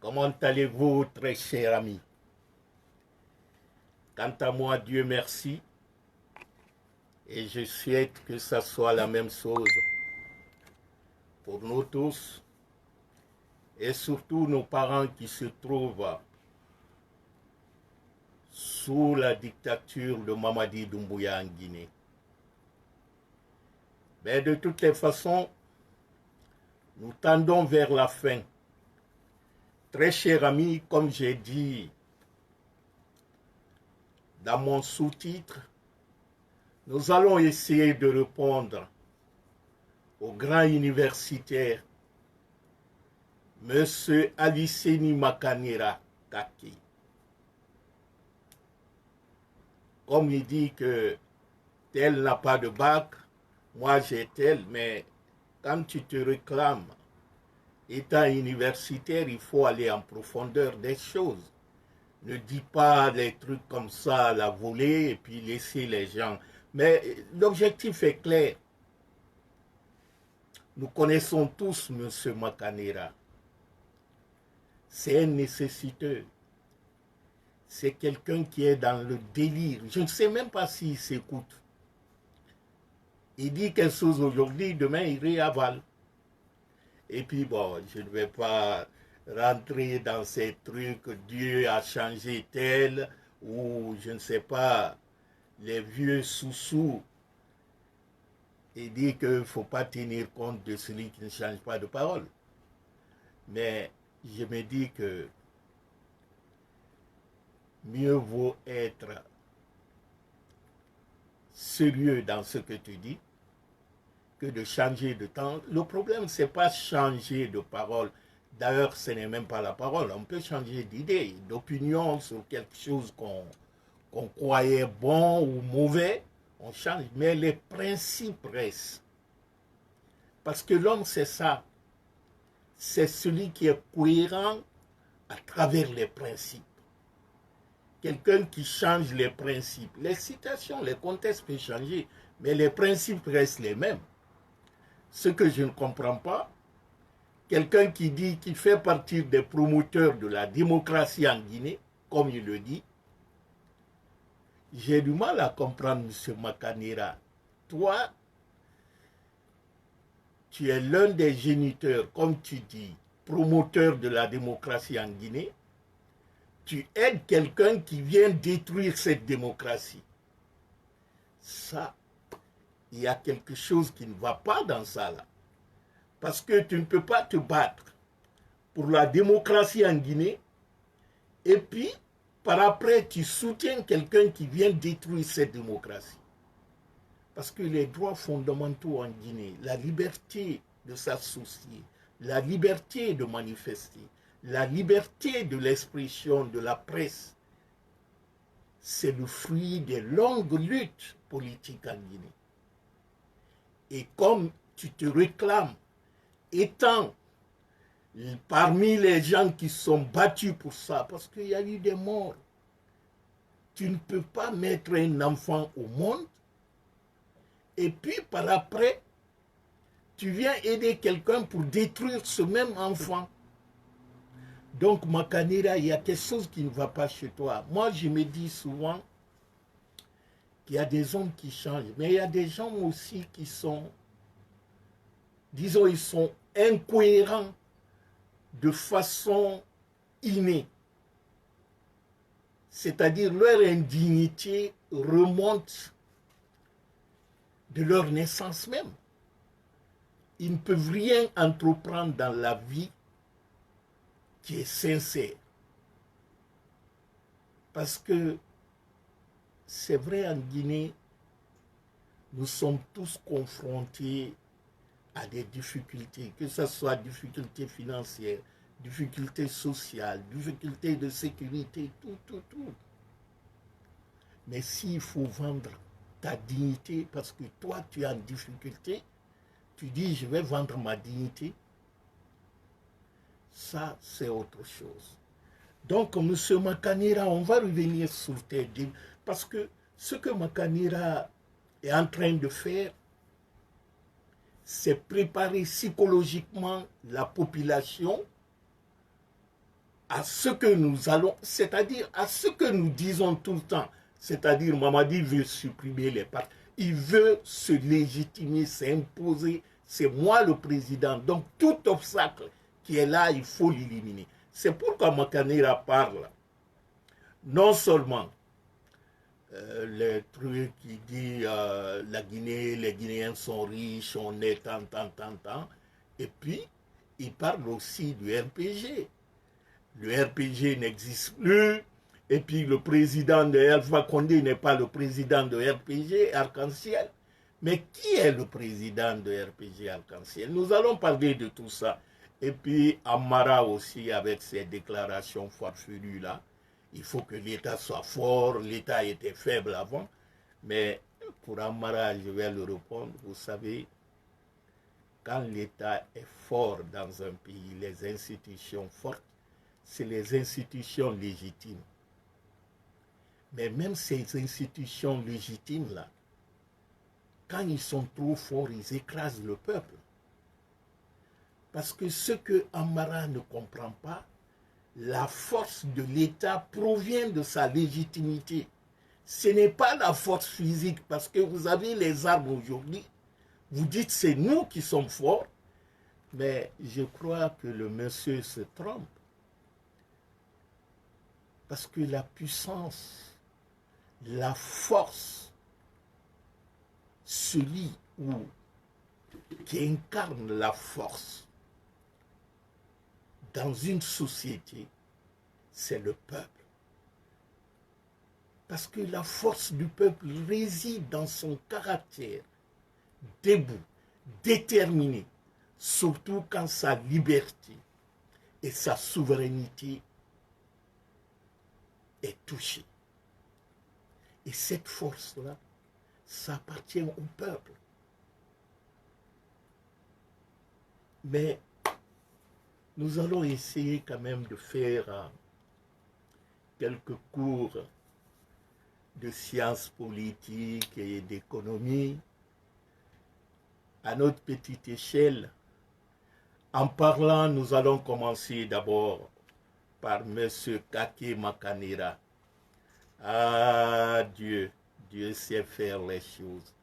Comment allez-vous, très cher ami? Quant à moi, Dieu merci, et je souhaite que ça soit la même chose pour nous tous, et surtout nos parents qui se trouvent sous la dictature de Mamadi Doumbouya en Guinée. Mais de toutes les façons, nous tendons vers la fin. Très cher ami, comme j'ai dit dans mon sous-titre, nous allons essayer de répondre au grand universitaire, M. Aliceni Makanera Kaki. Comme il dit que tel n'a pas de bac, moi j'ai tel, mais quand tu te réclames étant universitaire, il faut aller en profondeur des choses. Ne dis pas des trucs comme ça à la volée et puis laisser les gens. Mais l'objectif est clair. Nous connaissons tous M. Makanera. C'est un nécessiteux. C'est quelqu'un qui est dans le délire. Je ne sais même pas s'il s'écoute. Il dit quelque chose aujourd'hui, demain il réavale. Et puis bon, je ne vais pas rentrer dans ces trucs, Dieu a changé tel, ou je ne sais pas, les vieux sous-sous. Il dit qu'il ne faut pas tenir compte de celui qui ne change pas de parole. Mais je me dis que mieux vaut être sérieux dans ce que tu dis que de changer de temps. Le problème, ce n'est pas changer de parole. D'ailleurs, ce n'est même pas la parole. On peut changer d'idée, d'opinion sur quelque chose qu'on croyait bon ou mauvais. On change, mais les principes restent. Parce que l'homme, c'est ça. C'est celui qui est cohérent à travers les principes. Quelqu'un qui change les principes. Les citations, les contextes peuvent changer, mais les principes restent les mêmes. Ce que je ne comprends pas, quelqu'un qui dit qu'il fait partie des promoteurs de la démocratie en Guinée, comme il le dit, j'ai du mal à comprendre, M. Makanera. Toi, tu es l'un des géniteurs, comme tu dis, promoteur de la démocratie en Guinée. Tu aides quelqu'un qui vient détruire cette démocratie. Ça, il y a quelque chose qui ne va pas dans ça là. Parce que tu ne peux pas te battre pour la démocratie en Guinée et puis par après tu soutiens quelqu'un qui vient détruire cette démocratie. Parce que les droits fondamentaux en Guinée, la liberté de s'associer, la liberté de manifester, la liberté de l'expression de la presse, c'est le fruit des longues luttes politiques en Guinée. Et comme tu te réclames étant parmi les gens qui sont battus pour ça, parce qu'il y a eu des morts, tu ne peux pas mettre un enfant au monde et puis par après, tu viens aider quelqu'un pour détruire ce même enfant. Donc, Makanera, il y a quelque chose qui ne va pas chez toi. Moi, je me dis souvent qu'il y a des hommes qui changent, mais il y a des gens aussi qui sont, disons, ils sont incohérents de façon innée. C'est-à-dire leur indignité remonte de leur naissance même. Ils ne peuvent rien entreprendre dans la vie qui est sincère. Parce que c'est vrai, en Guinée, nous sommes tous confrontés à des difficultés, que ce soit difficultés financières, difficultés sociales, difficultés de sécurité, tout. Mais s'il faut vendre ta dignité, parce que toi, tu es en difficulté, tu dis, je vais vendre ma dignité, ça, c'est autre chose. Donc, M. Makanera, on va revenir sur tes dires, parce que ce que Makanera est en train de faire, c'est préparer psychologiquement la population à ce que nous allons, c'est-à-dire à ce que nous disons tout le temps. C'est-à-dire, Mamadi veut supprimer les partis. Il veut se légitimer, s'imposer. C'est moi le président. Donc, tout obstacle qui est là, il faut l'éliminer. C'est pourquoi Makanera parle non seulement les trucs qui disent la Guinée, les Guinéens sont riches, on est tant. Et puis, il parle aussi du RPG. Le RPG n'existe plus. Et puis le président de Alpha Condé n'est pas le président de RPG Arc-en-Ciel. Mais qui est le président de RPG Arc-en-Ciel? Nous allons parler de tout ça. Et puis Amara aussi avec ses déclarations farfelues là. Il faut que l'État soit fort. L'État était faible avant. Mais pour Amara, je vais le répondre. Vous savez, quand l'État est fort dans un pays, les institutions fortes, c'est les institutions légitimes. Mais même ces institutions légitimes-là, quand ils sont trop forts, ils écrasent le peuple. Parce que ce que Amara ne comprend pas, la force de l'État provient de sa légitimité. Ce n'est pas la force physique, parce que vous avez les armes aujourd'hui. Vous dites c'est nous qui sommes forts, mais je crois que le monsieur se trompe. Parce que la puissance, la force, celui qui incarne la force dans une société, c'est le peuple. Parce que la force du peuple réside dans son caractère debout, déterminé, surtout quand sa liberté et sa souveraineté est touchée. Et cette force-là, ça appartient au peuple. Mais nous allons essayer quand même de faire quelques cours de sciences politiques et d'économie à notre petite échelle. En parlant, nous allons commencer d'abord par M. Kake Makanera. Ah, Dieu sait faire les choses.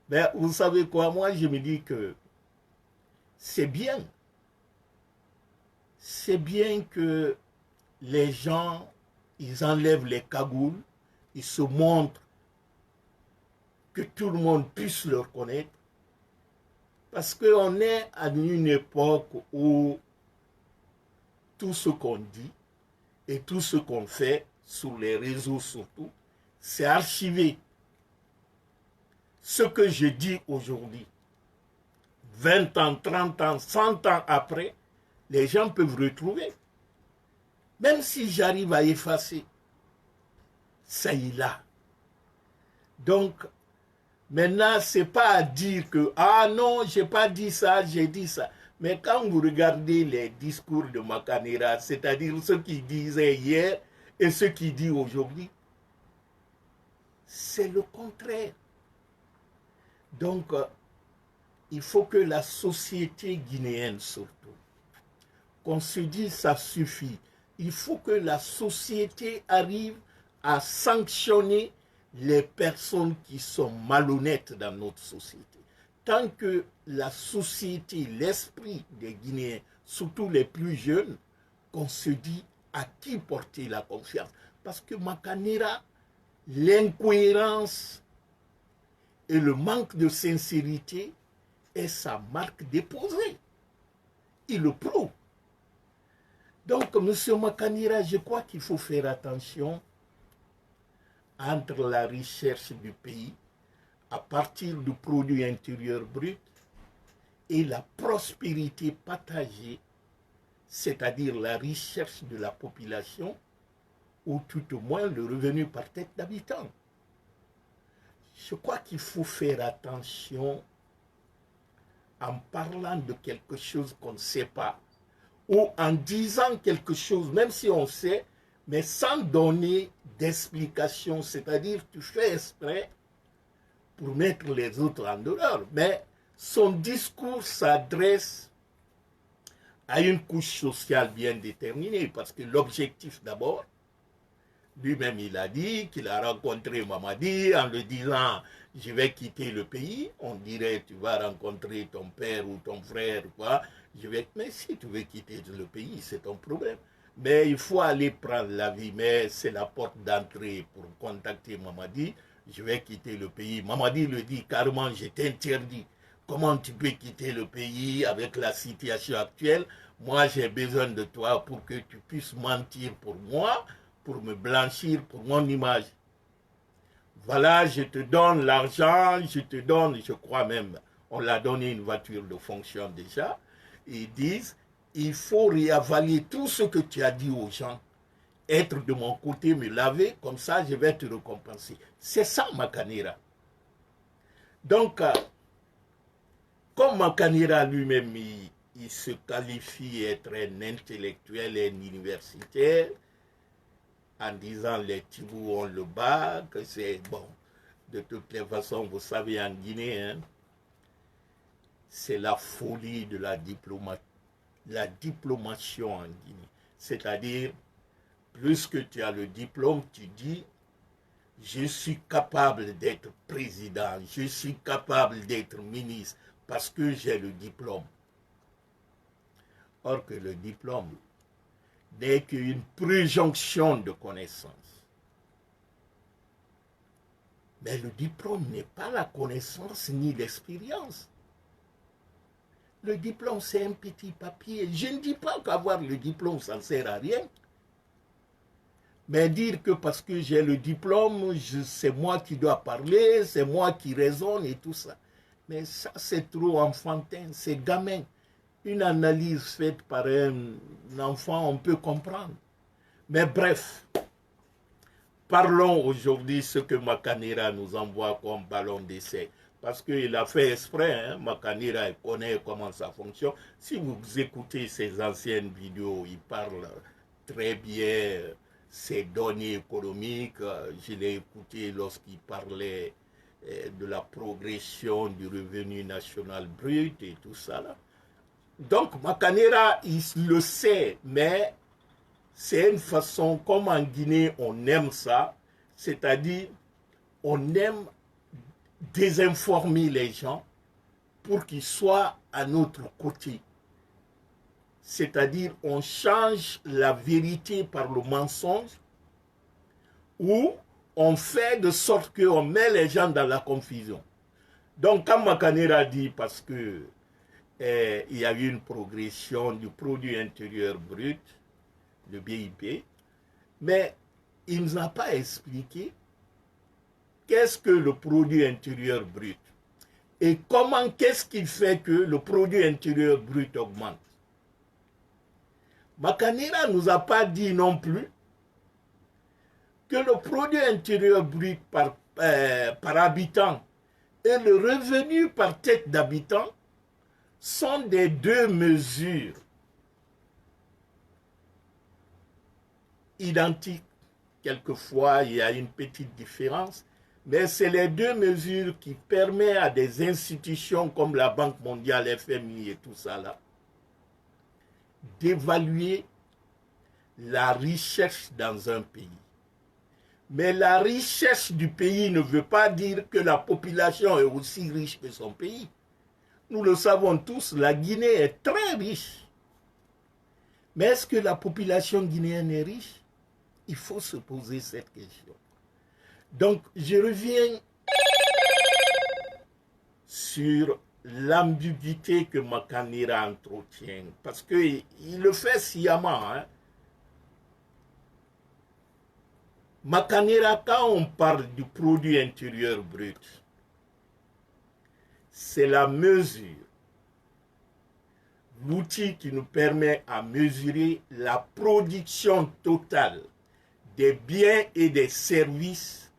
Mais vous savez quoi, moi je me dis que c'est bien que les gens, ils enlèvent les cagoules, ils se montrent, que tout le monde puisse le reconnaître. Parce qu'on est à une époque où tout ce qu'on dit et tout ce qu'on fait, sur les réseaux surtout, c'est archivé. Ce que je dis aujourd'hui, 20 ans, 30 ans, 100 ans après, les gens peuvent retrouver. Même si j'arrive à effacer, ça y est là. Donc, maintenant, ce n'est pas à dire que, ah non, je n'ai pas dit ça, j'ai dit ça. Mais quand vous regardez les discours de Makanera, c'est-à-dire ceux qui disaient hier et ceux qui disent aujourd'hui, c'est le contraire. Donc, il faut que la société guinéenne surtout, qu'on se dise ça suffit. Il faut que la société arrive à sanctionner les personnes qui sont malhonnêtes dans notre société. Tant que la société, l'esprit des Guinéens, surtout les plus jeunes, qu'on se dit à qui porter la confiance. Parce que Makanera, l'incohérence et le manque de sincérité est sa marque déposée. Il le prouve. Donc, M. Makanera, je crois qu'il faut faire attention entre la recherche du pays à partir du produit intérieur brut et la prospérité partagée, c'est-à-dire la recherche de la population ou tout au moins le revenu par tête d'habitant. Je crois qu'il faut faire attention en parlant de quelque chose qu'on ne sait pas ou en disant quelque chose, même si on sait, mais sans donner d'explication, c'est-à-dire tu fais exprès pour mettre les autres en dehors. Mais son discours s'adresse à une couche sociale bien déterminée, parce que l'objectif d'abord, lui-même il a dit qu'il a rencontré Mamadi en lui disant « je vais quitter le pays », on dirait « tu vas rencontrer ton père ou ton frère, quoi ». Mais si tu veux quitter le pays, c'est ton problème. Mais il faut aller prendre l'avis, mais c'est la porte d'entrée pour contacter Mamadi. Je vais quitter le pays. Mamadi le dit carrément, je t'interdis. Comment tu peux quitter le pays avec la situation actuelle? Moi, j'ai besoin de toi pour que tu puisses mentir pour moi, pour me blanchir, pour mon image. Voilà, je te donne l'argent, je te donne, je crois même, on l'a donné une voiture de fonction déjà. Ils disent, il faut réavaler tout ce que tu as dit aux gens. Être de mon côté, me laver, comme ça je vais te récompenser. C'est ça Makanera. Donc, comme Makanera lui-même, il se qualifie être un intellectuel et un universitaire, en disant les Tibous ont le bac, c'est bon. De toutes les façons, vous savez, en Guinée, hein, c'est la folie de la diplomation en Guinée. C'est-à-dire, plus que tu as le diplôme, tu dis, je suis capable d'être président, je suis capable d'être ministre, parce que j'ai le diplôme. Or que le diplôme n'est qu'une préjonction de connaissances. Mais le diplôme n'est pas la connaissance ni l'expérience. Le diplôme, c'est un petit papier. Je ne dis pas qu'avoir le diplôme, ça ne sert à rien. Mais dire que parce que j'ai le diplôme, c'est moi qui dois parler, c'est moi qui raisonne et tout ça. Mais ça, c'est trop enfantin, c'est gamin. Une analyse faite par un enfant, on peut comprendre. Mais bref, parlons aujourd'hui ce que Makanera nous envoie comme ballon d'essai. Parce qu'il a fait exprès, hein, Makanera connaît comment ça fonctionne. Si vous écoutez ses anciennes vidéos, il parle très bien ses données économiques. Je l'ai écouté lorsqu'il parlait de la progression du revenu national brut et tout ça là. Donc Makanera, il le sait, mais c'est une façon, comme en Guinée, on aime ça, c'est-à-dire on aime désinformer les gens pour qu'ils soient à notre côté. C'est-à-dire on change la vérité par le mensonge ou on fait de sorte qu'on met les gens dans la confusion. Donc quand Makanera dit, parce que il y a eu une progression du produit intérieur brut, le BIP, mais il ne nous a pas expliqué qu'est-ce que le produit intérieur brut et comment, qu'est-ce qui fait que le produit intérieur brut augmente. Makanera ne nous a pas dit non plus que le produit intérieur brut par habitant et le revenu par tête d'habitant sont des deux mesures identiques. Quelquefois, il y a une petite différence, mais c'est les deux mesures qui permettent à des institutions comme la Banque mondiale, FMI et tout ça là, d'évaluer la richesse dans un pays. Mais la richesse du pays ne veut pas dire que la population est aussi riche que son pays. Nous le savons tous, la Guinée est très riche. Mais est-ce que la population guinéenne est riche? Il faut se poser cette question. Donc, je reviens sur l'ambiguïté que Makanera entretient, parce qu'il le fait sciemment. Hein. Makanera, quand on parle du produit intérieur brut, c'est la mesure, l'outil qui nous permet à mesurer la production totale des biens et des services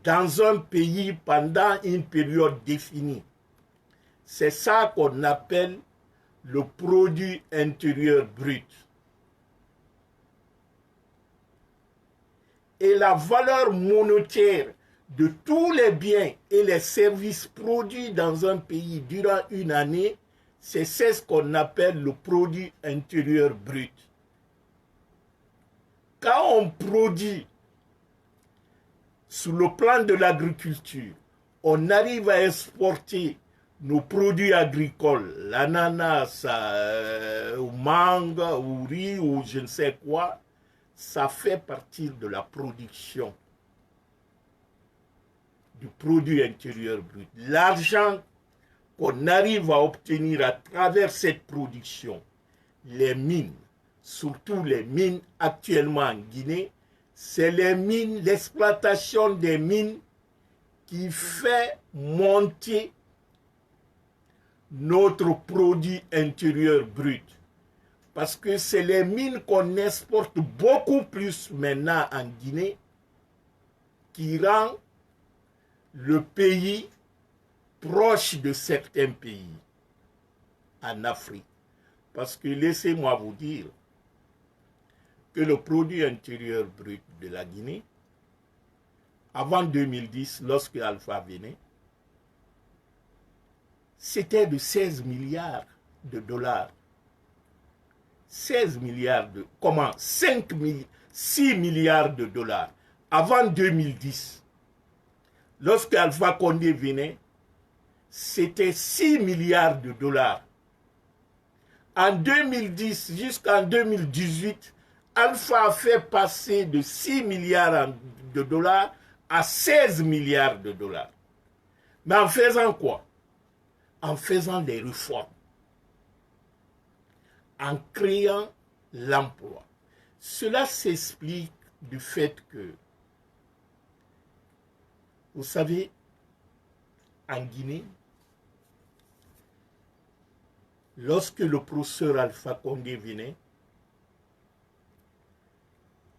dans un pays pendant une période définie. C'est ça qu'on appelle le produit intérieur brut. Et la valeur monétaire de tous les biens et les services produits dans un pays durant une année, c'est ce qu'on appelle le produit intérieur brut. Quand on produit sur le plan de l'agriculture, on arrive à exporter nos produits agricoles, l'ananas, ou mangue, ou riz, ou je ne sais quoi, ça fait partie de la production du produit intérieur brut. L'argent qu'on arrive à obtenir à travers cette production, les mines, surtout les mines actuellement en Guinée, c'est les mines, l'exploitation des mines qui fait monter notre produit intérieur brut. Parce que c'est les mines qu'on exporte beaucoup plus maintenant en Guinée qui rend le pays proche de certains pays en Afrique. Parce que laissez-moi vous dire que le produit intérieur brut de la Guinée, avant 2010, lorsque Alpha venait, c'était de 16 milliards de dollars. 16 milliards de... Comment 6 milliards de dollars. Avant 2010, lorsque Alpha Condé venait, c'était 6 milliards de dollars. En 2010 jusqu'en 2018, Alpha a fait passer de 6 milliards de dollars à 16 milliards de dollars. Mais en faisant quoi? En faisant des réformes, en créant l'emploi. Cela s'explique du fait que, vous savez, en Guinée, lorsque le professeur Alpha Condé venait,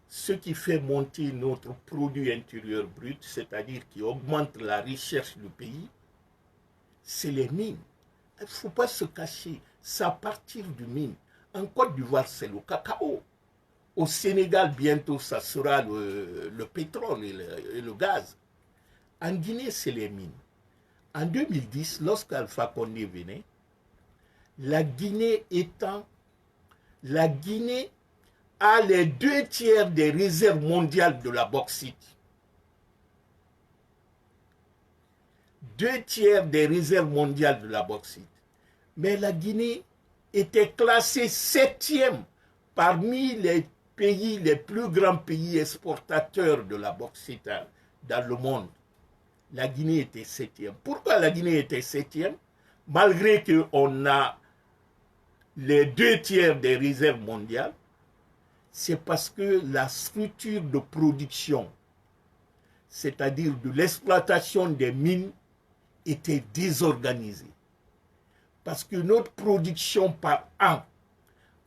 ce qui fait monter notre produit intérieur brut, c'est-à-dire qui augmente la richesse du pays, c'est les mines. Il ne faut pas se cacher, c'est à partir du mine. En Côte d'Ivoire, c'est le cacao. Au Sénégal, bientôt, ça sera le pétrole et le gaz. En Guinée, c'est les mines. En 2010, lorsqu'Alpha Condé venait, la Guinée a les 2/3 des réserves mondiales de la bauxite. 2/3 des réserves mondiales de la bauxite. Mais la Guinée était classée 7e parmi les pays, les plus grands pays exportateurs de la bauxite dans le monde. La Guinée était 7e. Pourquoi la Guinée était 7e? Malgré qu'on a les 2/3 des réserves mondiales, c'est parce que la structure de production, c'est-à-dire de l'exploitation des mines, était désorganisée. Parce que notre production par an,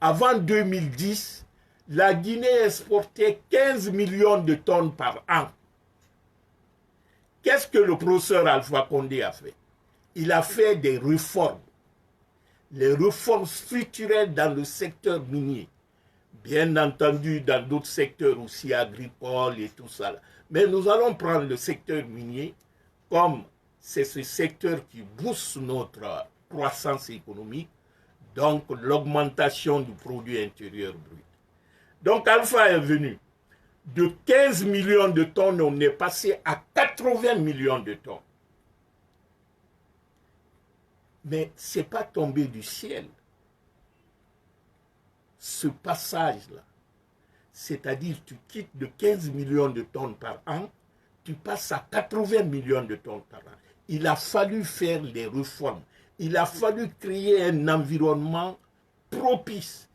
avant 2010, la Guinée exportait 15 millions de tonnes par an. Qu'est-ce que le professeur Alpha Condé a fait? Il a fait des réformes. Les réformes structurelles dans le secteur minier. Bien entendu, dans d'autres secteurs aussi agricoles et tout ça. Mais nous allons prendre le secteur minier comme c'est ce secteur qui booste notre croissance économique, donc l'augmentation du produit intérieur brut. Donc Alpha est venu. De 15 millions de tonnes, on est passé à 80 millions de tonnes. Mais ce n'est pas tombé du ciel. Ce passage-là, c'est-à-dire tu quittes de 15 millions de tonnes par an, tu passes à 80 millions de tonnes par an. Il a fallu faire des réformes. Il a fallu créer un environnement propice.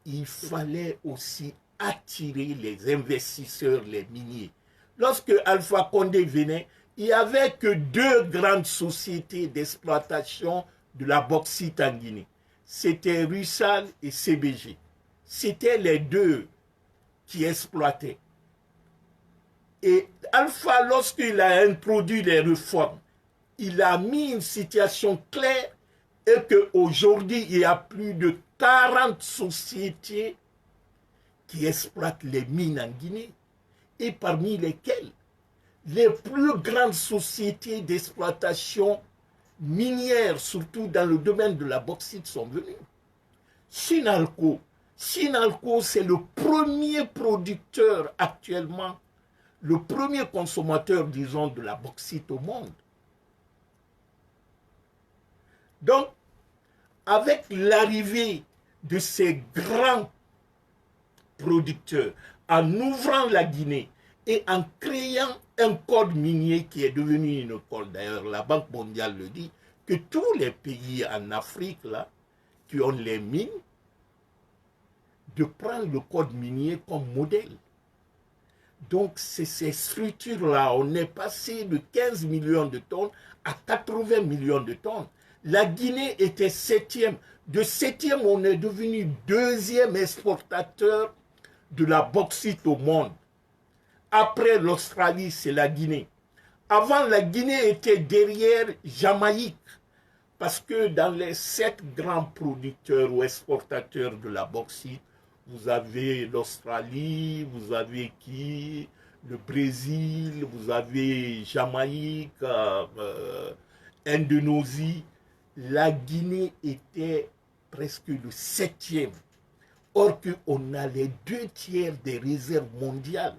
Il fallait aussi attirer les investisseurs, les miniers. Lorsque Alpha Condé venait, il n'y avait que 2 grandes sociétés d'exploitation de la bauxite en Guinée. C'était Rusal et CBG. C'était les 2 qui exploitaient. Et Alpha, lorsqu'il a introduit les réformes, il a mis une situation claire et qu'aujourd'hui, il y a plus de 40 sociétés qui exploitent les mines en Guinée. Et parmi lesquelles les plus grandes sociétés d'exploitation minières, surtout dans le domaine de la bauxite, sont venues. Sinalco, c'est le premier producteur actuellement, le premier consommateur, disons, de la bauxite au monde. Donc, avec l'arrivée de ces grands producteurs, en ouvrant la Guinée et en créant un code minier qui est devenu une code, d'ailleurs la Banque mondiale le dit, que tous les pays en Afrique là, qui ont les mines, de prendre le code minier comme modèle. Donc c'est ces structures-là, on est passé de 15 millions de tonnes à 80 millions de tonnes. La Guinée était septième. De septième, on est devenu deuxième exportateur de la bauxite au monde. Après l'Australie, c'est la Guinée. Avant, la Guinée était derrière Jamaïque. Parce que dans les 7 grands producteurs ou exportateurs de la bauxite, vous avez l'Australie, vous avez qui? Le Brésil, vous avez Jamaïque, Indonésie. La Guinée était presque le 7e. Or qu'on a les 2/3 des réserves mondiales.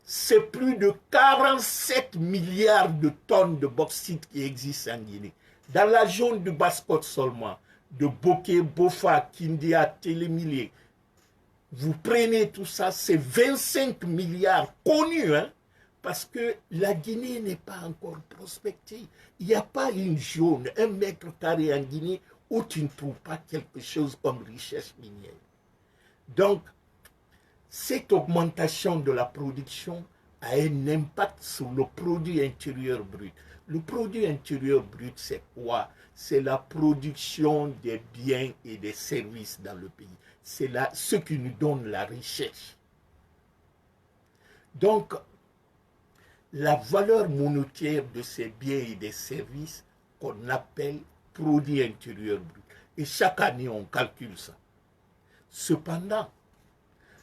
C'est plus de 47 milliards de tonnes de bauxite qui existent en Guinée. Dans la zone de Basse-Côte seulement, de Bokeh, Bofa, Kindia, Télémilé, vous prenez tout ça, c'est 25 milliards connus, hein, parce que la Guinée n'est pas encore prospectée. Il n'y a pas une zone, 1 mètre carré en Guinée, où tu ne trouves pas quelque chose comme richesse minière. Donc, cette augmentation de la production a un impact sur le produit intérieur brut. Le produit intérieur brut, c'est quoi? C'est la production des biens et des services dans le pays. C'est ce qui nous donne la richesse. Donc, la valeur monétaire de ces biens et des services qu'on appelle produit intérieur brut. Et chaque année, on calcule ça. Cependant,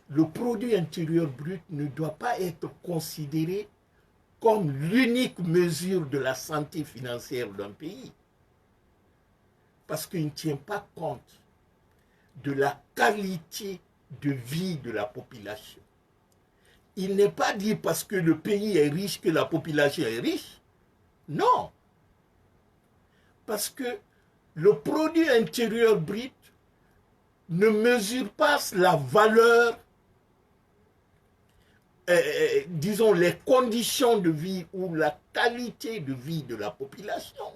le produit intérieur brut ne doit pas être considéré comme l'unique mesure de la santé financière d'un pays. Parce qu'il ne tient pas compte de la qualité de vie de la population. Il n'est pas dit parce que le pays est riche que la population est riche. Non. Parce que le produit intérieur brut ne mesure pas la valeur, disons, les conditions de vie ou la qualité de vie de la population.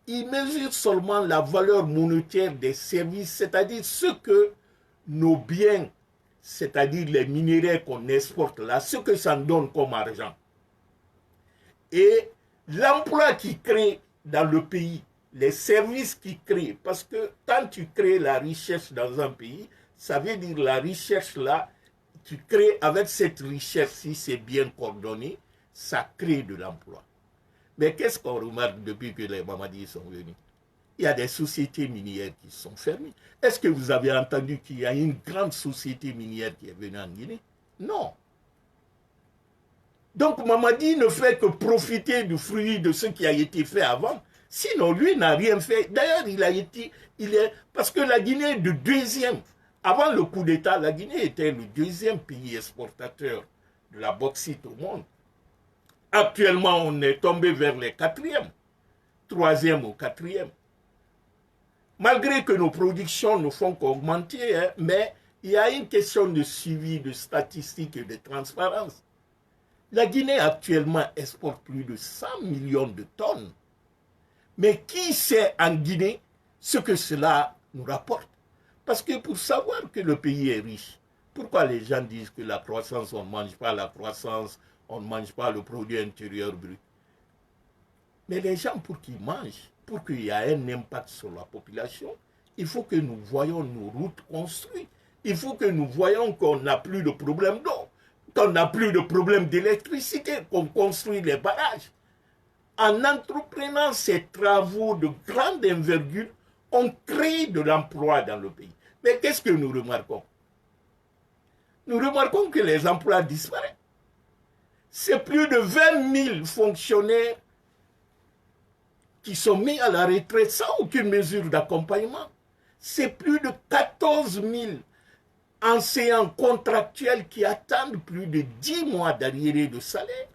Il mesure seulement la valeur monétaire des services, c'est-à-dire ce que nos biens, c'est-à-dire les minéraux qu'on exporte là, ce que ça nous donne comme argent. Et l'emploi qui crée dans le pays, les services qui créent, parce que quand tu crées la richesse dans un pays, ça veut dire la richesse là, tu crées avec cette richesse, si c'est bien coordonné, ça crée de l'emploi. Mais qu'est-ce qu'on remarque depuis que les Mamadis sont venus? Il y a des sociétés minières qui sont fermées. Est-ce que vous avez entendu qu'il y a une grande société minière qui est venue en Guinée? Non. Donc Mamadi ne fait que profiter du fruit de ce qui a été fait avant. Sinon, lui n'a rien fait. D'ailleurs, parce que la Guinée est le deuxième. Avant le coup d'État, la Guinée était le deuxième pays exportateur de la bauxite au monde. Actuellement, on est tombé vers les 4e, 3e ou 4e. Malgré que nos productions ne font qu'augmenter, hein, mais il y a une question de suivi, de statistiques et de transparence. La Guinée actuellement exporte plus de 100 millions de tonnes. Mais qui sait en Guinée ce que cela nous rapporte? Parce que pour savoir que le pays est riche, pourquoi les gens disent que la croissance, on ne mange pas la croissance, on ne mange pas le produit intérieur brut? Mais les gens, pour qu'ils mangent, pour qu'il y ait un impact sur la population, il faut que nous voyions nos routes construites. Il faut que nous voyions qu'on n'a plus de problème d'eau, qu'on n'a plus de problème d'électricité, qu'on construit les barrages. En entreprenant ces travaux de grande envergure, on crée de l'emploi dans le pays. Mais qu'est-ce que nous remarquons? Nous remarquons que les emplois disparaissent. C'est plus de 20 000 fonctionnaires qui sont mis à la retraite sans aucune mesure d'accompagnement. C'est plus de 14 000 enseignants contractuels qui attendent plus de 10 mois d'arriérés de salaire.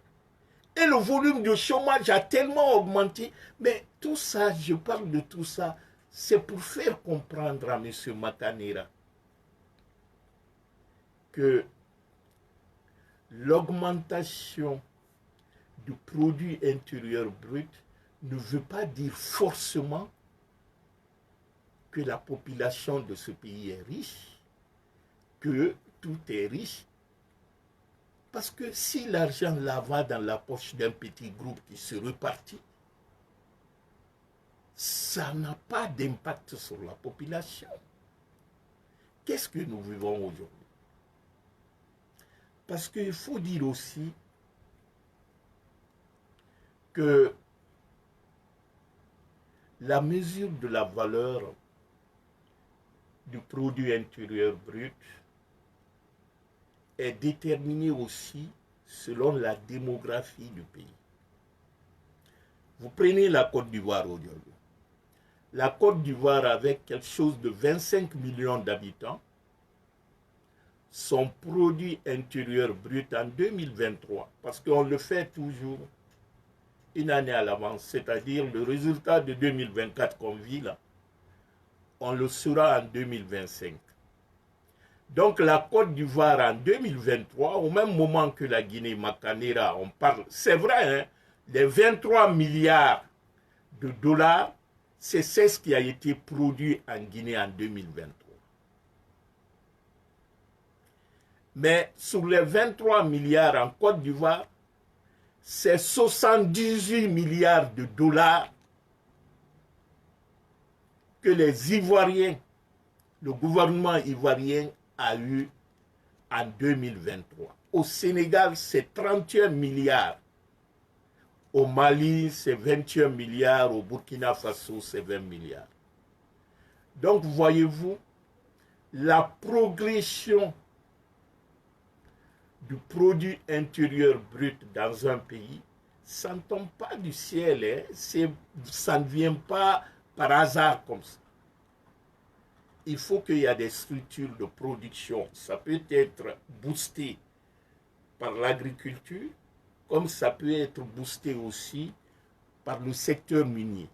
Et le volume de chômage a tellement augmenté. Mais tout ça, je parle de tout ça, c'est pour faire comprendre à M. Makanera que l'augmentation du produit intérieur brut ne veut pas dire forcément que la population de ce pays est riche, que tout est riche. Parce que si l'argent là va dans la poche d'un petit groupe qui se répartit, ça n'a pas d'impact sur la population. Qu'est-ce que nous vivons aujourd'hui? Parce qu'il faut dire aussi que la mesure de la valeur du produit intérieur brut est déterminée aussi selon la démographie du pays. Vous prenez la Côte d'Ivoire aujourd'hui. La Côte d'Ivoire, avec quelque chose de 25 millions d'habitants, son produit intérieur brut en 2023, parce qu'on le fait toujours une année à l'avance, c'est-à-dire le résultat de 2024 qu'on vit là, on le saura en 2025. Donc la Côte d'Ivoire en 2023, au même moment que la Guinée Makanera, on parle, c'est vrai, hein, les 23 milliards de dollars, c'est ce qui a été produit en Guinée en 2023. Mais sur les 23 milliards en Côte d'Ivoire, c'est 78 milliards de dollars que les Ivoiriens, le gouvernement ivoirien a eu en 2023. Au Sénégal, c'est 31 milliards. Au Mali, c'est 21 milliards. Au Burkina Faso, c'est 20 milliards. Donc, voyez-vous, la progression du produit intérieur brut dans un pays, ça ne tombe pas du ciel, hein? Ça ne vient pas par hasard comme ça. Il faut qu'il y ait des structures de production. Ça peut être boosté par l'agriculture, comme ça peut être boosté aussi par le secteur minier.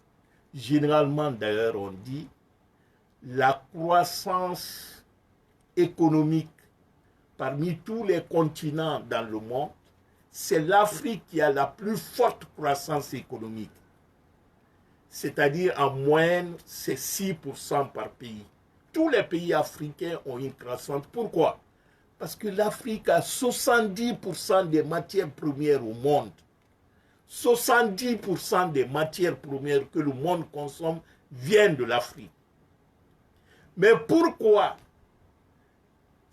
Généralement, d'ailleurs, on dit la croissance économique parmi tous les continents dans le monde, c'est l'Afrique qui a la plus forte croissance économique. C'est-à-dire en moyenne, c'est 6% par pays. Tous les pays africains ont une croissance. Pourquoi? Parce que l'Afrique a 70% des matières premières au monde. 70% des matières premières que le monde consomme viennent de l'Afrique. Mais pourquoi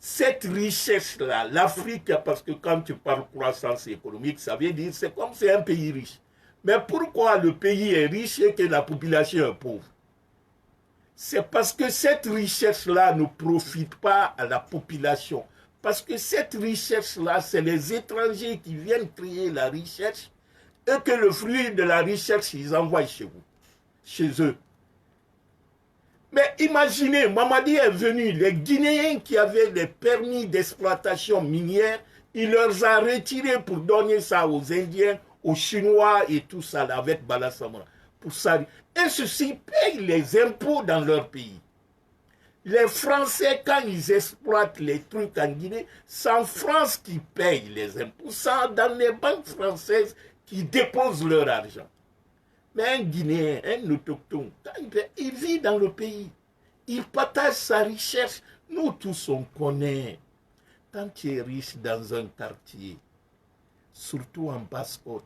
cette richesse-là, l'Afrique, parce que quand tu parles croissance économique, ça veut dire c'est comme c'est un pays riche. Mais pourquoi le pays est riche et que la population est pauvre? C'est parce que cette richesse-là ne profite pas à la population. Parce que cette richesse-là, c'est les étrangers qui viennent créer la richesse et que le fruit de la richesse, ils envoient chez vous, chez eux. Mais imaginez, Mamadi est venu, les Guinéens qui avaient les permis d'exploitation minière, il leur a retiré pour donner ça aux Indiens, aux Chinois et tout ça, là, avec Bala Samara. Pour ça. Et ceux-ci payent les impôts dans leur pays. Les Français, quand ils exploitent les trucs en Guinée, c'est en France qu'ils payent les impôts. C'est dans les banques françaises qui déposent leur argent. Mais un Guinéen, un autochtone, il vit dans le pays. Il partage sa richesse. Nous tous, on connaît. Quand tu es riche dans un quartier, surtout en Basse-Côte,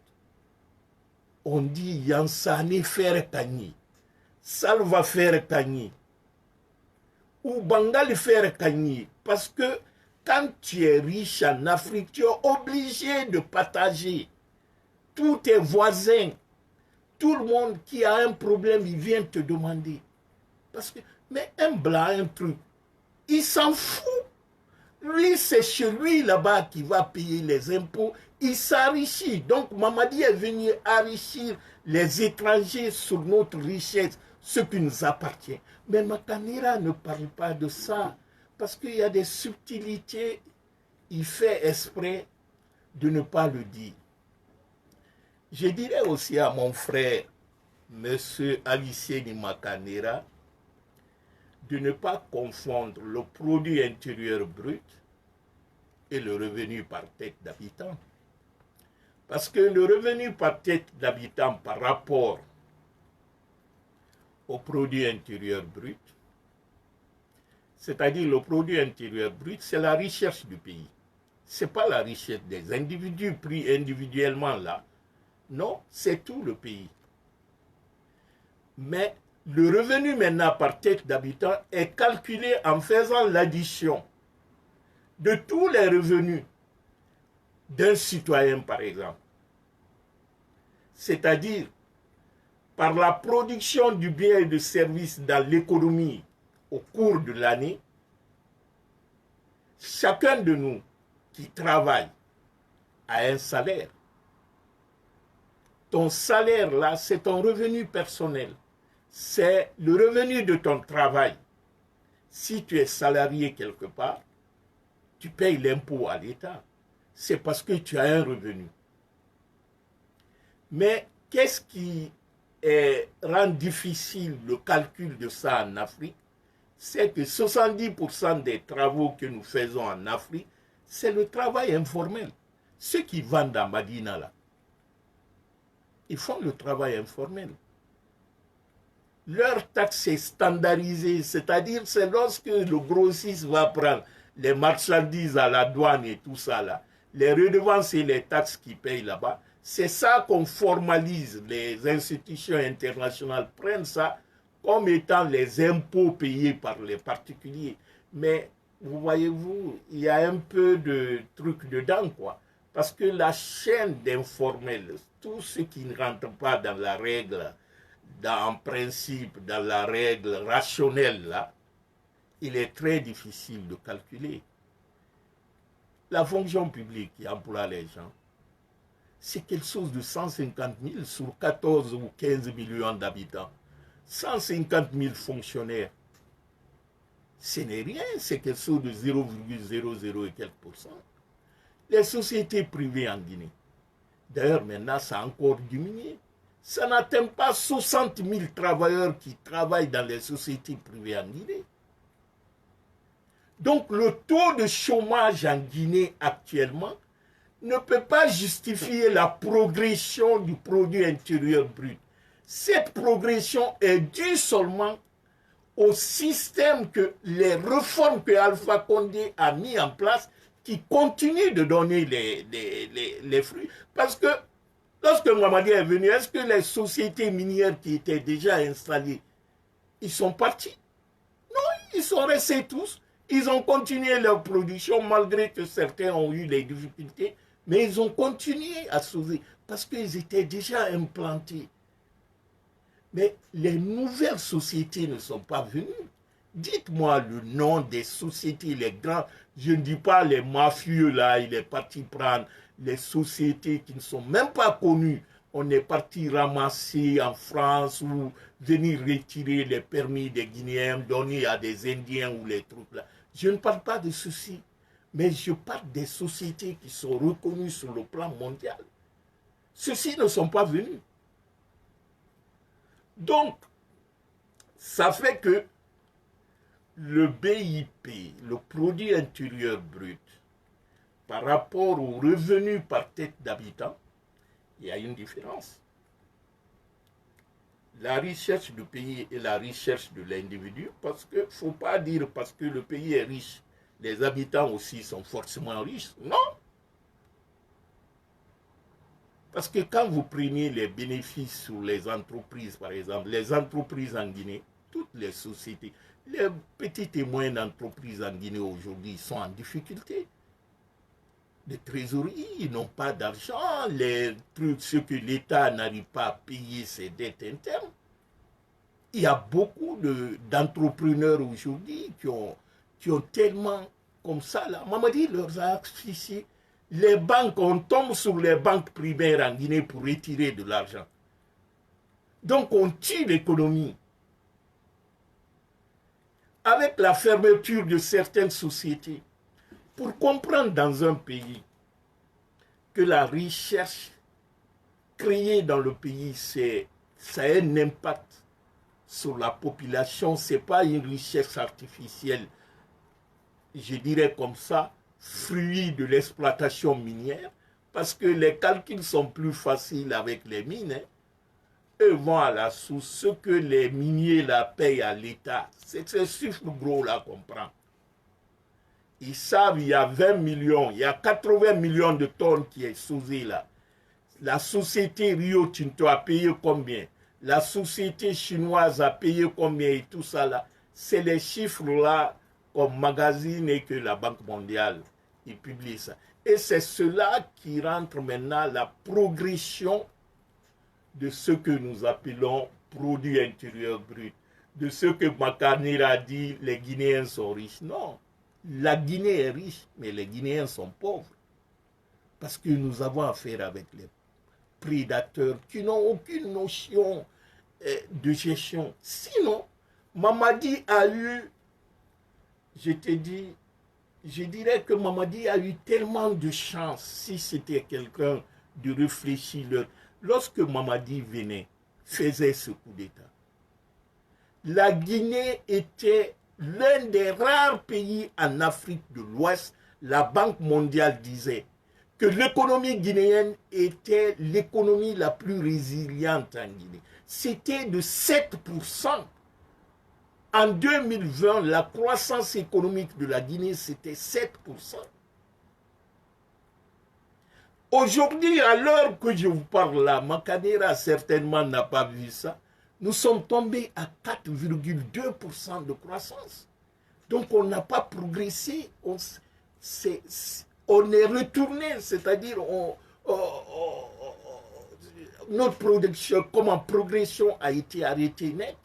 on dit Yansane faire Kani, Salva faire Kani, ou Bangali faire Kani. Parce que quand tu es riche en Afrique, tu es obligé de partager. Tous tes voisins, tout le monde qui a un problème, il vient te demander. Parce que, mais un blanc, un truc, il s'en fout. Lui, c'est chez lui là-bas qui va payer les impôts. Il s'enrichit. Donc Mamadi est venu enrichir les étrangers sur notre richesse, ce qui nous appartient. Mais Makanera ne parle pas de ça. Parce qu'il y a des subtilités. Il fait exprès de ne pas le dire. Je dirais aussi à mon frère, M. Aliceni Makanera, de ne pas confondre le produit intérieur brut et le revenu par tête d'habitant. Parce que le revenu par tête d'habitant par rapport au produit intérieur brut, c'est-à-dire le produit intérieur brut, c'est la richesse du pays. Ce n'est pas la richesse des individus pris individuellement là. Non, c'est tout le pays. Mais le revenu maintenant par tête d'habitant est calculé en faisant l'addition de tous les revenus d'un citoyen, par exemple. C'est-à-dire par la production du bien et de services dans l'économie au cours de l'année, chacun de nous qui travaille a un salaire. Ton salaire là, c'est ton revenu personnel. C'est le revenu de ton travail. Si tu es salarié quelque part, tu payes l'impôt à l'État. C'est parce que tu as un revenu. Mais qu'est-ce qui rend difficile le calcul de ça en Afrique? C'est que 70% des travaux que nous faisons en Afrique, c'est le travail informel. Ceux qui vendent à Madina, là, ils font le travail informel. Leur taxe est standardisée, c'est-à-dire c'est lorsque le grossiste va prendre les marchandises à la douane et tout ça là, les redevances et les taxes qu'ils payent là-bas, c'est ça qu'on formalise. Les institutions internationales prennent ça comme étant les impôts payés par les particuliers. Mais vous voyez-vous, il y a un peu de truc dedans, quoi. Parce que la chaîne d'informel, tout ce qui ne rentre pas dans la règle, en principe, dans la règle rationnelle, là, il est très difficile de calculer. La fonction publique qui emploie les gens, c'est quelque chose de 150 000 sur 14 ou 15 millions d'habitants. 150 000 fonctionnaires, ce n'est rien, c'est quelque chose de 0,00 et quelques %. Les sociétés privées en Guinée, d'ailleurs maintenant ça a encore diminué, ça n'atteint pas 60 000 travailleurs qui travaillent dans les sociétés privées en Guinée. Donc le taux de chômage en Guinée actuellement ne peut pas justifier la progression du produit intérieur brut. Cette progression est due seulement au système que les réformes que Alpha Condé a mis en place qui continuent de donner les fruits. Parce que lorsque Mamadi est venu, est-ce que les sociétés minières qui étaient déjà installées, ils sont partis? Non, ils sont restés tous. Ils ont continué leur production malgré que certains ont eu des difficultés, mais ils ont continué à sauver parce qu'ils étaient déjà implantés. Mais les nouvelles sociétés ne sont pas venues. Dites-moi le nom des sociétés, les grands, je ne dis pas les mafieux là, il est parti prendre les sociétés qui ne sont même pas connues. On est parti ramasser en France ou venir retirer les permis des Guinéens, donner à des Indiens ou les trucs là. Je ne parle pas de ceci, mais je parle des sociétés qui sont reconnues sur le plan mondial. Ceux-ci ne sont pas venus. Donc, ça fait que le BIP, le produit intérieur brut, par rapport aux revenus par tête d'habitant, il y a une différence. La recherche du pays et la recherche de l'individu, parce qu'il ne faut pas dire parce que le pays est riche, les habitants aussi sont forcément riches. Non. Parce que quand vous prenez les bénéfices sur les entreprises, par exemple, les entreprises en Guinée, toutes les sociétés, les petites et moyennes entreprises en Guinée aujourd'hui sont en difficulté. Les trésoreries, ils n'ont pas d'argent, les trucs, ce que l'État n'arrive pas à payer ses dettes internes. Il y a beaucoup d'entrepreneurs aujourd'hui qui ont tellement comme ça, là, Mamadi leur a affiché. Les banques, on tombe sur les banques primaires en Guinée pour retirer de l'argent. Donc on tue l'économie. Avec la fermeture de certaines sociétés, pour comprendre dans un pays que la richesse créée dans le pays, ça a un impact sur la population, ce n'est pas une richesse artificielle, je dirais comme ça, fruit de l'exploitation minière, parce que les calculs sont plus faciles avec les mines. Eux vont à la source, ce que les miniers la payent à l'État, c'est ce chiffre gros là qu'on prend. Ils savent il y a 20 millions, il y a 80 millions de tonnes qui est sousée là. La société Rio Tinto a payé combien? La société chinoise a payé combien et tout ça là? C'est les chiffres là comme magazine et que la Banque mondiale, ils publient ça. Et c'est cela qui rentre maintenant la progression de ce que nous appelons produit intérieur brut. De ce que Makanir a dit, les Guinéens sont riches. Non, la Guinée est riche, mais les Guinéens sont pauvres. Parce que nous avons affaire avec les prédateurs qui n'ont aucune notion de gestion. Sinon, Mamadi a eu, je te dis, je dirais que Mamadi a eu tellement de chance, si c'était quelqu'un de réfléchi. Lorsque Mamadi venait, faisait ce coup d'État, la Guinée était l'un des rares pays en Afrique de l'Ouest. La Banque mondiale disait que l'économie guinéenne était l'économie la plus résiliente en Guinée. C'était de 7%. En 2020, la croissance économique de la Guinée, c'était 7%. Aujourd'hui, à l'heure que je vous parle là, Makanera certainement n'a pas vu ça, nous sommes tombés à 4,2% de croissance. Donc on n'a pas progressé, on est retourné, c'est-à-dire notre production, comme progression a été arrêtée net.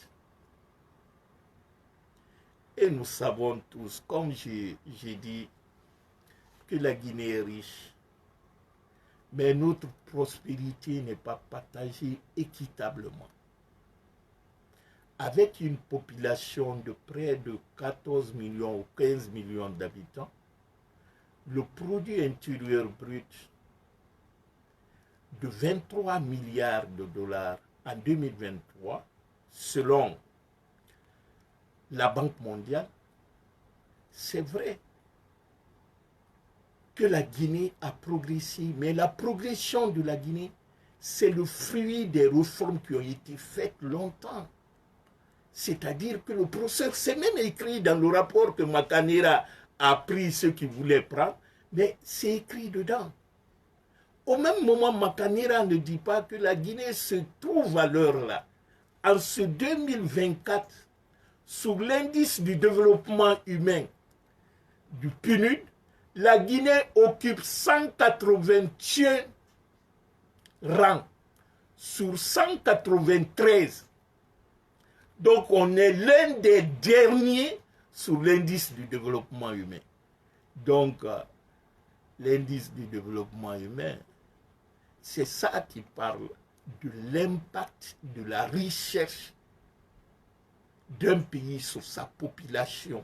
Et nous savons tous, comme j'ai dit, que la Guinée est riche. Mais notre prospérité n'est pas partagée équitablement. Avec une population de près de 14 millions ou 15 millions d'habitants, le produit intérieur brut de 23 milliards de dollars en 2023, selon la Banque mondiale, c'est vrai que la Guinée a progressé, mais la progression de la Guinée, c'est le fruit des réformes qui ont été faites longtemps. C'est-à-dire que le professeur, c'est même écrit dans le rapport que Makanera a pris ce qu'il voulait prendre, mais c'est écrit dedans. Au même moment, Makanera ne dit pas que la Guinée se trouve à l'heure là, en ce 2024, sur l'indice du développement humain du PNUD, la Guinée occupe 180e rang sur 193. Donc on est l'un des derniers sur l'indice du développement humain. Donc l'indice du développement humain, c'est ça qui parle de l'impact de la richesse d'un pays sur sa population.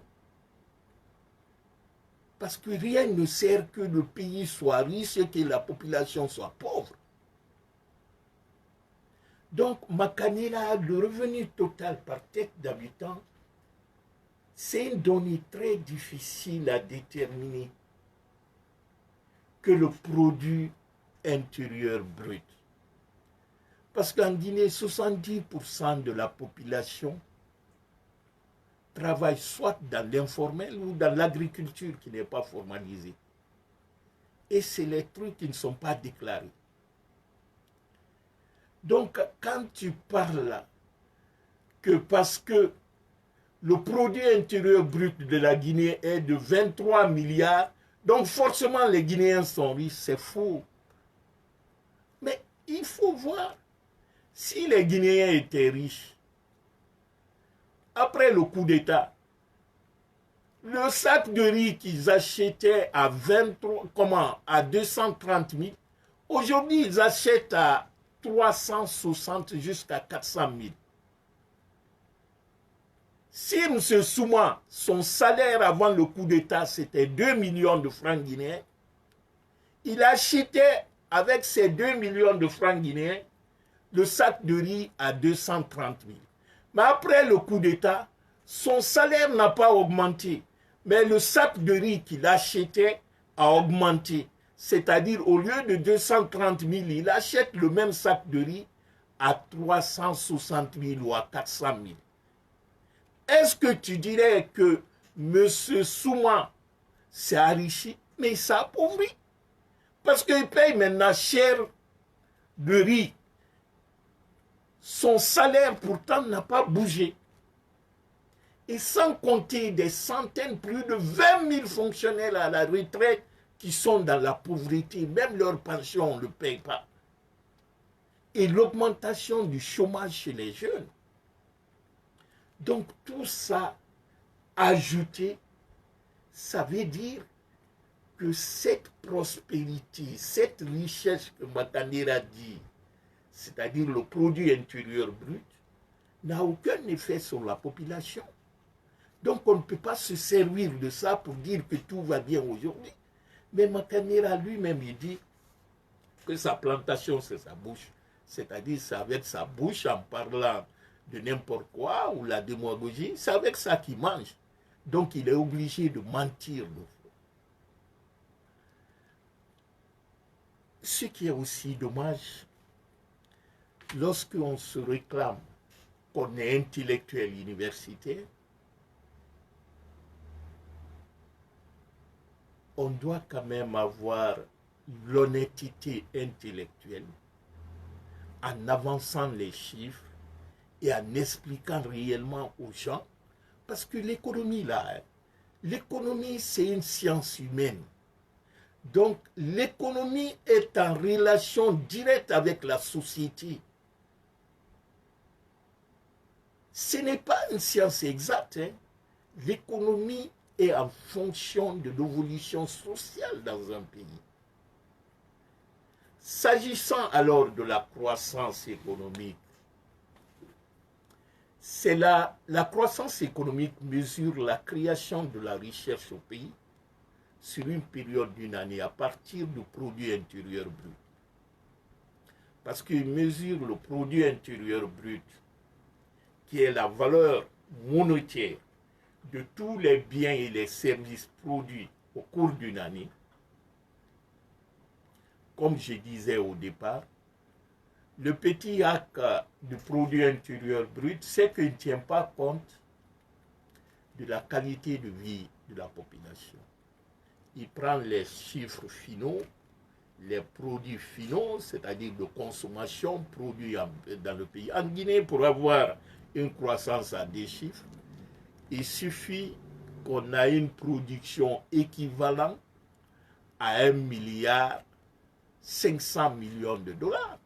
Parce que rien ne sert que le pays soit riche et que la population soit pauvre. Donc, Makanera, le revenu total par tête d'habitant, c'est une donnée très difficile à déterminer que le produit intérieur brut. Parce qu'en Guinée, 70% de la population travaille soit dans l'informel ou dans l'agriculture qui n'est pas formalisée. Et c'est les trucs qui ne sont pas déclarés. Donc, quand tu parles là, que parce que le produit intérieur brut de la Guinée est de 23 milliards, donc forcément les Guinéens sont riches, c'est faux. Mais il faut voir, si les Guinéens étaient riches, après le coup d'État, Le sac de riz qu'ils achetaient à 23, comment, à 230 000, aujourd'hui ils achètent à 360 jusqu'à 400 000. Si M. Souma, son salaire avant le coup d'État, c'était 2 millions de francs guinéens, il achetait avec ces 2 millions de francs guinéens le sac de riz à 230 000. Mais après le coup d'État, son salaire n'a pas augmenté. Mais le sac de riz qu'il achetait a augmenté. C'est-à-dire, au lieu de 230 000, il achète le même sac de riz à 360 000 ou à 400 000. Est-ce que tu dirais que M. Souma s'est enrichi, mais il s'est appauvri? Parce qu'il paye maintenant cher de riz. Son salaire, pourtant, n'a pas bougé. Et sans compter des centaines, plus de 20 000 fonctionnaires à la retraite qui sont dans la pauvreté. Même leur pension, on ne le paye pas. Et l'augmentation du chômage chez les jeunes. Donc tout ça ajouté, ça veut dire que cette prospérité, cette richesse que Matanera dit, c'est-à-dire le produit intérieur brut, n'a aucun effet sur la population. Donc on ne peut pas se servir de ça pour dire que tout va bien aujourd'hui. Mais Matanera lui-même, il dit que sa plantation, c'est sa bouche. C'est-à-dire, c'est avec sa bouche, en parlant de n'importe quoi, ou la démagogie, c'est avec ça qu'il mange. Donc il est obligé de mentir. Ce qui est aussi dommage, lorsqu'on se réclame qu'on est intellectuel universitaire, on doit quand même avoir l'honnêteté intellectuelle en avançant les chiffres et en expliquant réellement aux gens, parce que l'économie là, l'économie c'est une science humaine. Donc l'économie est en relation directe avec la société. Ce n'est pas une science exacte, hein. L'économie est en fonction de l'évolution sociale dans un pays. S'agissant alors de la croissance économique, c'est la croissance économique mesure la création de la richesse au pays sur une période d'une année à partir du produit intérieur brut. Parce qu'il mesure le produit intérieur brut, qui est la valeur monétaire de tous les biens et les services produits au cours d'une année. Comme je disais au départ, le petit acte du produit intérieur brut, c'est qu'il ne tient pas compte de la qualité de vie de la population. Il prend les chiffres finaux, les produits finaux, c'est-à-dire de consommation produits dans le pays. En Guinée, pour avoir une croissance à des chiffres, il suffit qu'on ait une production équivalente à 1,5 milliard de dollars.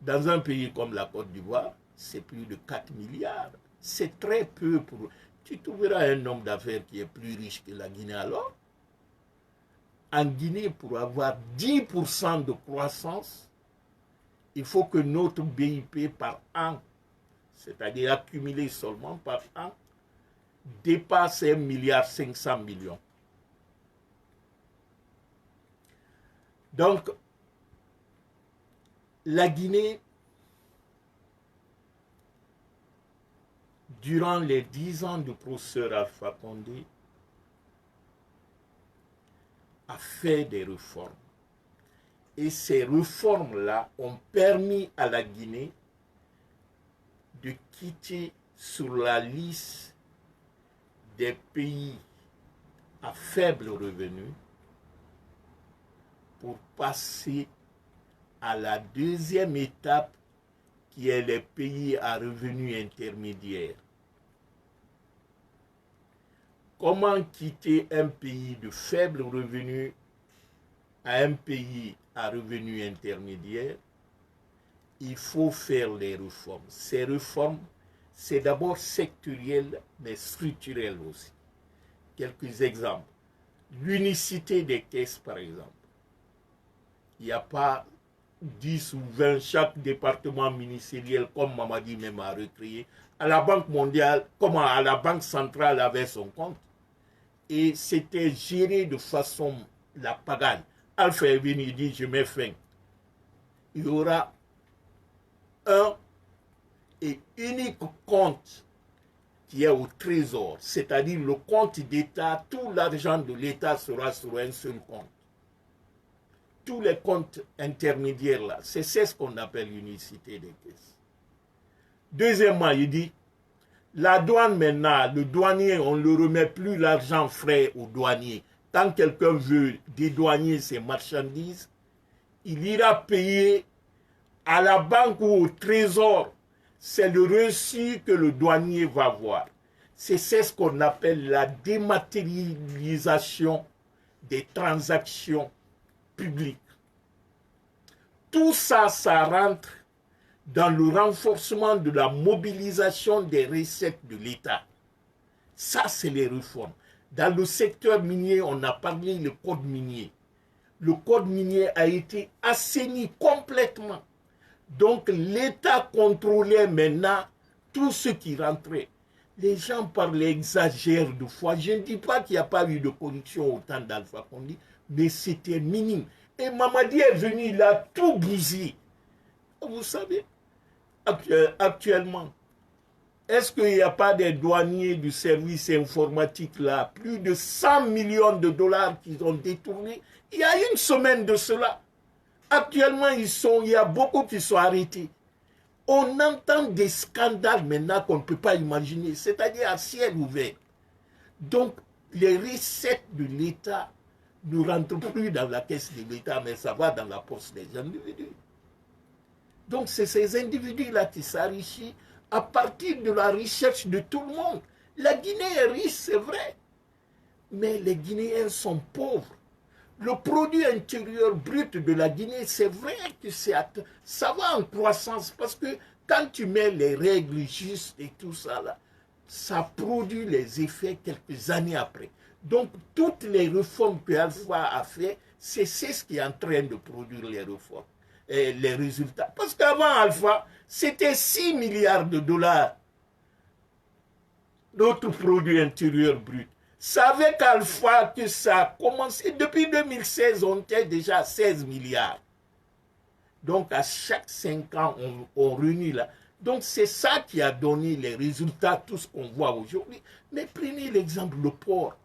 Dans un pays comme la Côte d'Ivoire, c'est plus de 4 milliards. C'est très peu pour... Tu trouveras un homme d'affaires qui est plus riche que la Guinée alors. En Guinée, pour avoir 10% de croissance, il faut que notre BIP par an, c'est-à-dire accumulé seulement par an, dépasse 1,5 milliard. Donc, la Guinée, durant les 10 ans du professeur Alpha Condé, a fait des réformes. Et ces réformes-là ont permis à la Guinée de quitter sur la liste des pays à faible revenu pour passer à la deuxième étape qui est les pays à revenus intermédiaires. Comment quitter un pays de faible revenu à un pays à revenus intermédiaires? Il faut faire les réformes. Ces réformes, c'est d'abord sectoriel, mais structurel aussi. quelques exemples. L'unicité des caisses, par exemple. Il n'y a pas 10 ou 20 chaque département ministériel, comme Mamadi même a recréé. À la Banque mondiale, comme à la Banque centrale avait son compte. Et c'était géré de façon la pagaille. Alpha est venu, il dit, je mets fin. Il y aura un et unique compte qui est au trésor, c'est-à-dire le compte d'État, tout l'argent de l'État sera sur un seul compte. Tous les comptes intermédiaires là, c'est ce qu'on appelle l'unicité des caisses. Deuxièmement, il dit, la douane maintenant, le douanier, on ne le remet plus l'argent frais au douanier. Quand quelqu'un veut dédouaner ses marchandises, il ira payer à la banque ou au trésor. C'est le reçu que le douanier va voir. C'est ce qu'on appelle la dématérialisation des transactions publiques. Tout ça, ça rentre dans le renforcement de la mobilisation des recettes de l'État. Ça, c'est les réformes. Dans le secteur minier, on a parlé du code minier. Le code minier a été assaini complètement. Donc l'État contrôlait maintenant tout ce qui rentrait. Les gens parlaient, exagèrent de fois. Je ne dis pas qu'il n'y a pas eu de corruption au temps d'Alpha Condé, mais c'était minime. Et Mamadi est venu, il a tout bousillé. Vous savez, actuellement, est-ce qu'il n'y a pas des douaniers du service informatique là, plus de 100 millions de dollars qu'ils ont détournés? Il y a une semaine de cela. Actuellement, il y a beaucoup qui sont arrêtés. On entend des scandales maintenant qu'on ne peut pas imaginer, c'est-à-dire à ciel ouvert. Donc, les recettes de l'État ne rentrent plus dans la caisse de l'État, mais ça va dans la poche des individus. Donc, c'est ces individus-là qui s'enrichissent à partir de la recherche de tout le monde. La Guinée est riche, c'est vrai, mais les Guinéens sont pauvres. Le produit intérieur brut de la Guinée, c'est vrai que ça va en croissance parce que quand tu mets les règles justes et tout ça, là, ça produit les effets quelques années après. Donc, toutes les réformes que Alpha a fait, c'est ce qui est en train de produire les réformes et les résultats. Parce qu'avant Alpha, c'était 6 milliards de dollars, notre produit intérieur brut. C'est avec Alpha que ça a commencé. Depuis 2016, on était déjà à 16 milliards. Donc, à chaque 5 ans, on réunit là. Donc, c'est ça qui a donné les résultats, tout ce qu'on voit aujourd'hui. Mais prenez l'exemple du port.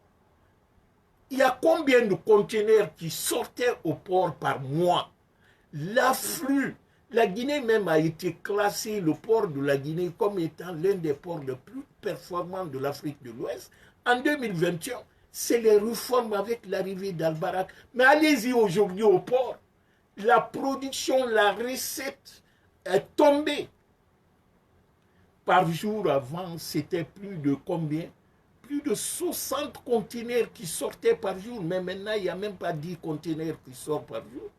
Il y a combien de conteneurs qui sortaient au port par mois? L'afflux. La Guinée même a été classée, le port de la Guinée, comme étant l'un des ports les plus performants de l'Afrique de l'Ouest. En 2021, c'est les réformes avec l'arrivée d'Al-Barak. Mais allez-y aujourd'hui au port. La production, la recette est tombée. Par jour avant, c'était plus de combien? Plus de 60 conteneurs qui sortaient par jour. Mais maintenant, il n'y a même pas 10 conteneurs qui sortent par jour.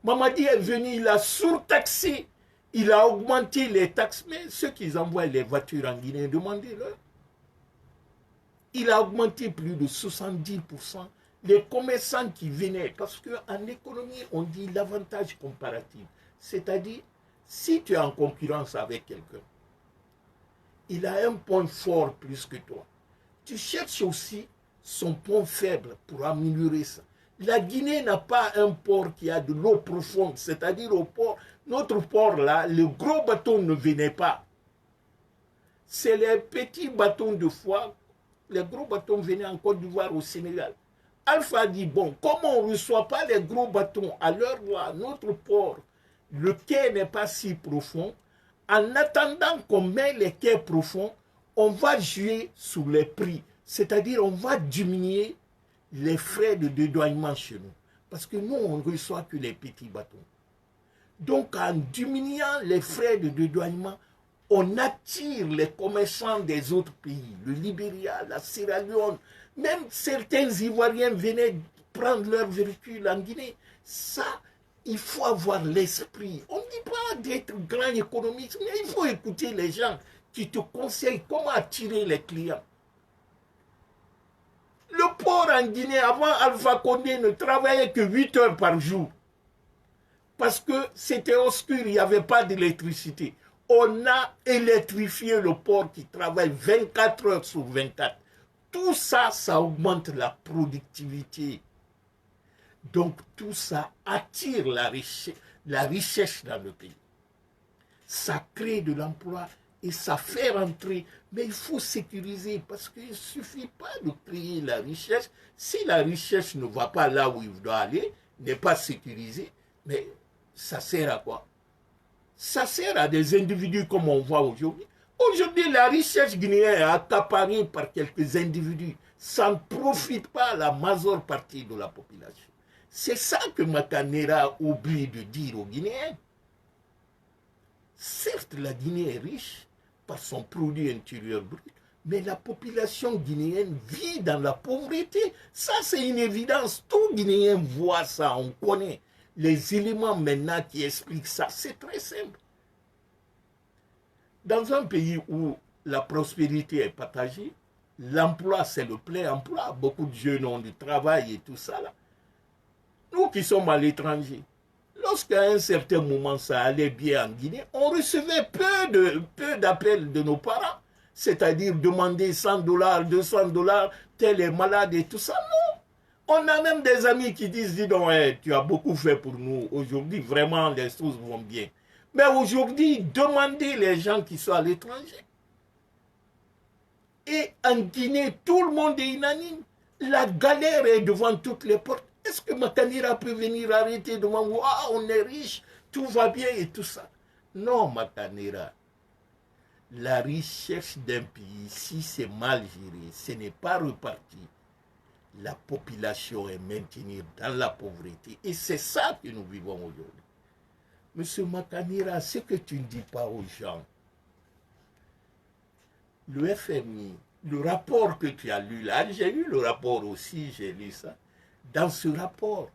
Mamadi est venu, il a surtaxé. Il a augmenté les taxes. Mais ceux qui envoient les voitures en Guinée, demandez-leur. Il a augmenté plus de 70%. Les commerçants qui venaient, parce qu'en économie, on dit l'avantage comparatif. C'est-à-dire, si tu es en concurrence avec quelqu'un, il a un point fort plus que toi. Tu cherches aussi son point faible pour améliorer ça. La Guinée n'a pas un port qui a de l'eau profonde, c'est-à-dire au port, notre port là, le gros bateau ne venait pas. C'est les petits bateaux de foie. Les gros bateaux venaient en Côte d'Ivoire, au Sénégal. Alpha dit, bon, comme on ne reçoit pas les gros bateaux à l'heure où à notre port, le quai n'est pas si profond, en attendant qu'on met les quais profonds, on va jouer sur les prix. C'est-à-dire, on va diminuer les frais de dédouanement chez nous. Parce que nous, on ne reçoit que les petits bateaux. Donc, en diminuant les frais de dédouanement, on attire les commerçants des autres pays, le Libéria, la Sierra Leone, même certains Ivoiriens venaient prendre leur véhicule en Guinée. Ça, il faut avoir l'esprit. On ne dit pas d'être grand économiste, mais il faut écouter les gens qui te conseillent comment attirer les clients. port en Guinée, avant Alpha Condé, ne travaillait que 8 heures par jour. Parce que c'était obscur, il n'y avait pas d'électricité. On a électrifié le port qui travaille 24 heures sur 24. Tout ça, ça augmente la productivité. Donc tout ça attire la richesse dans le pays. Ça crée de l'emploi et ça fait rentrer. Mais il faut sécuriser parce qu'il ne suffit pas de créer la richesse. Si la richesse ne va pas là où il doit aller, n'est pas sécurisée, mais ça sert à quoi? Ça sert à des individus comme on voit aujourd'hui. Aujourd'hui, la richesse guinéenne est accaparée par quelques individus. Ça ne profite pas à la majeure partie de la population. C'est ça que Makanera oublie de dire aux Guinéens. Certes, la Guinée est riche par son produit intérieur brut, mais la population guinéenne vit dans la pauvreté. Ça, c'est une évidence. Tout Guinéen voit ça, on connaît. Les éléments maintenant qui expliquent ça, c'est très simple. Dans un pays où la prospérité est partagée, l'emploi, c'est le plein emploi. Beaucoup de jeunes ont du travail et tout ça là. Nous qui sommes à l'étranger, lorsqu'à un certain moment ça allait bien en Guinée, on recevait peu d'appels de nos parents, c'est-à-dire demander 100 $, 200 $, tel est malade et tout ça. Non. On a même des amis qui disent, dis donc, hey, tu as beaucoup fait pour nous. Aujourd'hui, vraiment, les choses vont bien. Mais aujourd'hui, demandez les gens qui sont à l'étranger. Et en Guinée, tout le monde est unanime. La galère est devant toutes les portes. Est-ce que Makanera peut venir arrêter devant vous? Ah, on est riche, tout va bien et tout ça. Non, Makanera. La richesse d'un pays, si c'est mal géré, ce n'est pas reparti. La population est maintenue dans la pauvreté. Et c'est ça que nous vivons aujourd'hui. Monsieur Makanera, ce que tu ne dis pas aux gens, le FMI, le rapport que tu as lu là, j'ai lu le rapport aussi, j'ai lu ça. Dans ce rapport,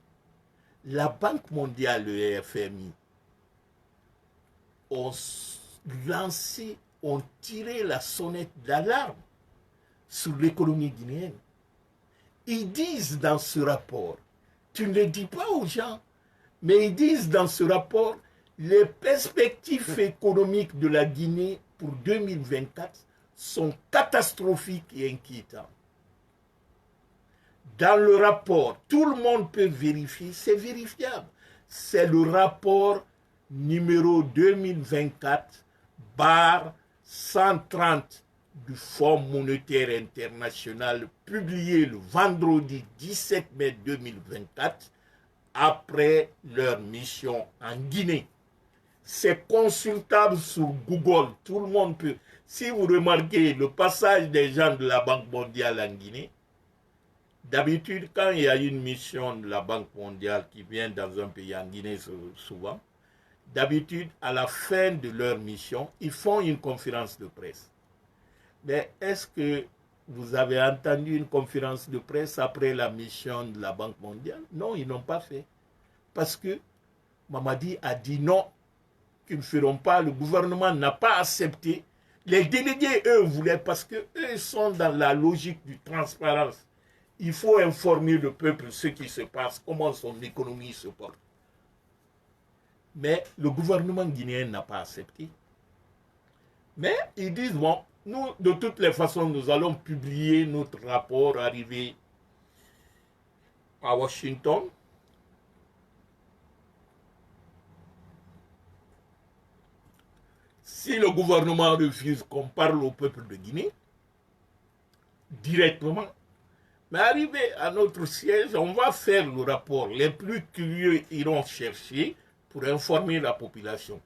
la Banque mondiale et le FMI ont lancé, ont tiré la sonnette d'alarme sur l'économie guinéenne. Ils disent dans ce rapport, tu ne le dis pas aux gens, mais ils disent dans ce rapport, les perspectives économiques de la Guinée pour 2024 sont catastrophiques et inquiétantes. Dans le rapport, tout le monde peut vérifier, c'est vérifiable. C'est le rapport numéro 2024/130 du Fonds monétaire international, publié le vendredi 17 mai 2024, après leur mission en Guinée. C'est consultable sur Google, tout le monde peut. Si vous remarquez le passage des gens de la Banque mondiale en Guinée, d'habitude, quand il y a une mission de la Banque mondiale qui vient dans un pays en Guinée souvent, d'habitude, à la fin de leur mission, ils font une conférence de presse. Mais est-ce que vous avez entendu une conférence de presse après la mission de la Banque mondiale? Non, ils n'ont pas fait. Parce que Mamadi a dit non, qu'ils ne feront pas. Le gouvernement n'a pas accepté. Les délégués, eux, voulaient, parce qu'eux sont dans la logique de transparence. Il faut informer le peuple ce qui se passe, comment son économie se porte. Mais le gouvernement guinéen n'a pas accepté. Mais ils disent, bon, nous, de toutes les façons, nous allons publier notre rapport arrivé à Washington. Si le gouvernement refuse qu'on parle au peuple de Guinée, directement, mais arrivé à notre siège, on va faire le rapport. Les plus curieux iront chercher pour informer la population.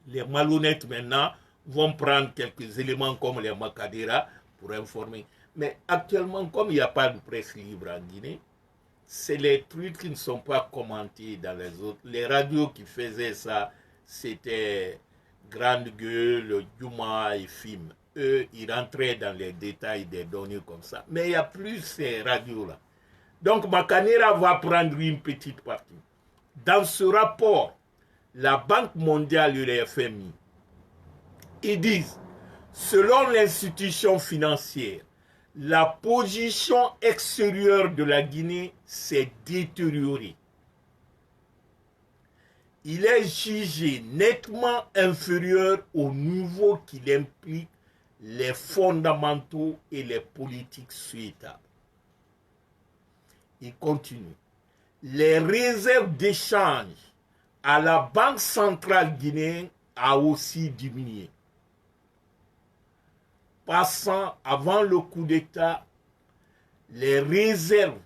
Les malhonnêtes maintenant vont prendre quelques éléments comme les Makanera pour informer. Mais actuellement, comme il n'y a pas de presse libre en Guinée, c'est les trucs qui ne sont pas commentés dans les autres. Les radios qui faisaient ça, c'était Grande Gueule, Yuma et Film. Eux, ils rentraient dans les détails des données comme ça. Mais il n'y a plus ces radios-là. Donc, Makanera va prendre une petite partie. Dans ce rapport, la Banque mondiale et le FMI, ils disent, selon l'institution financière, la position extérieure de la Guinée s'est détériorée. Il est jugé nettement inférieur au niveau qu'il implique les fondamentaux et les politiques souhaitables. Il continue. Les réserves d'échange à la Banque centrale guinéenne a aussi diminué. Passant avant le coup d'État, les réserves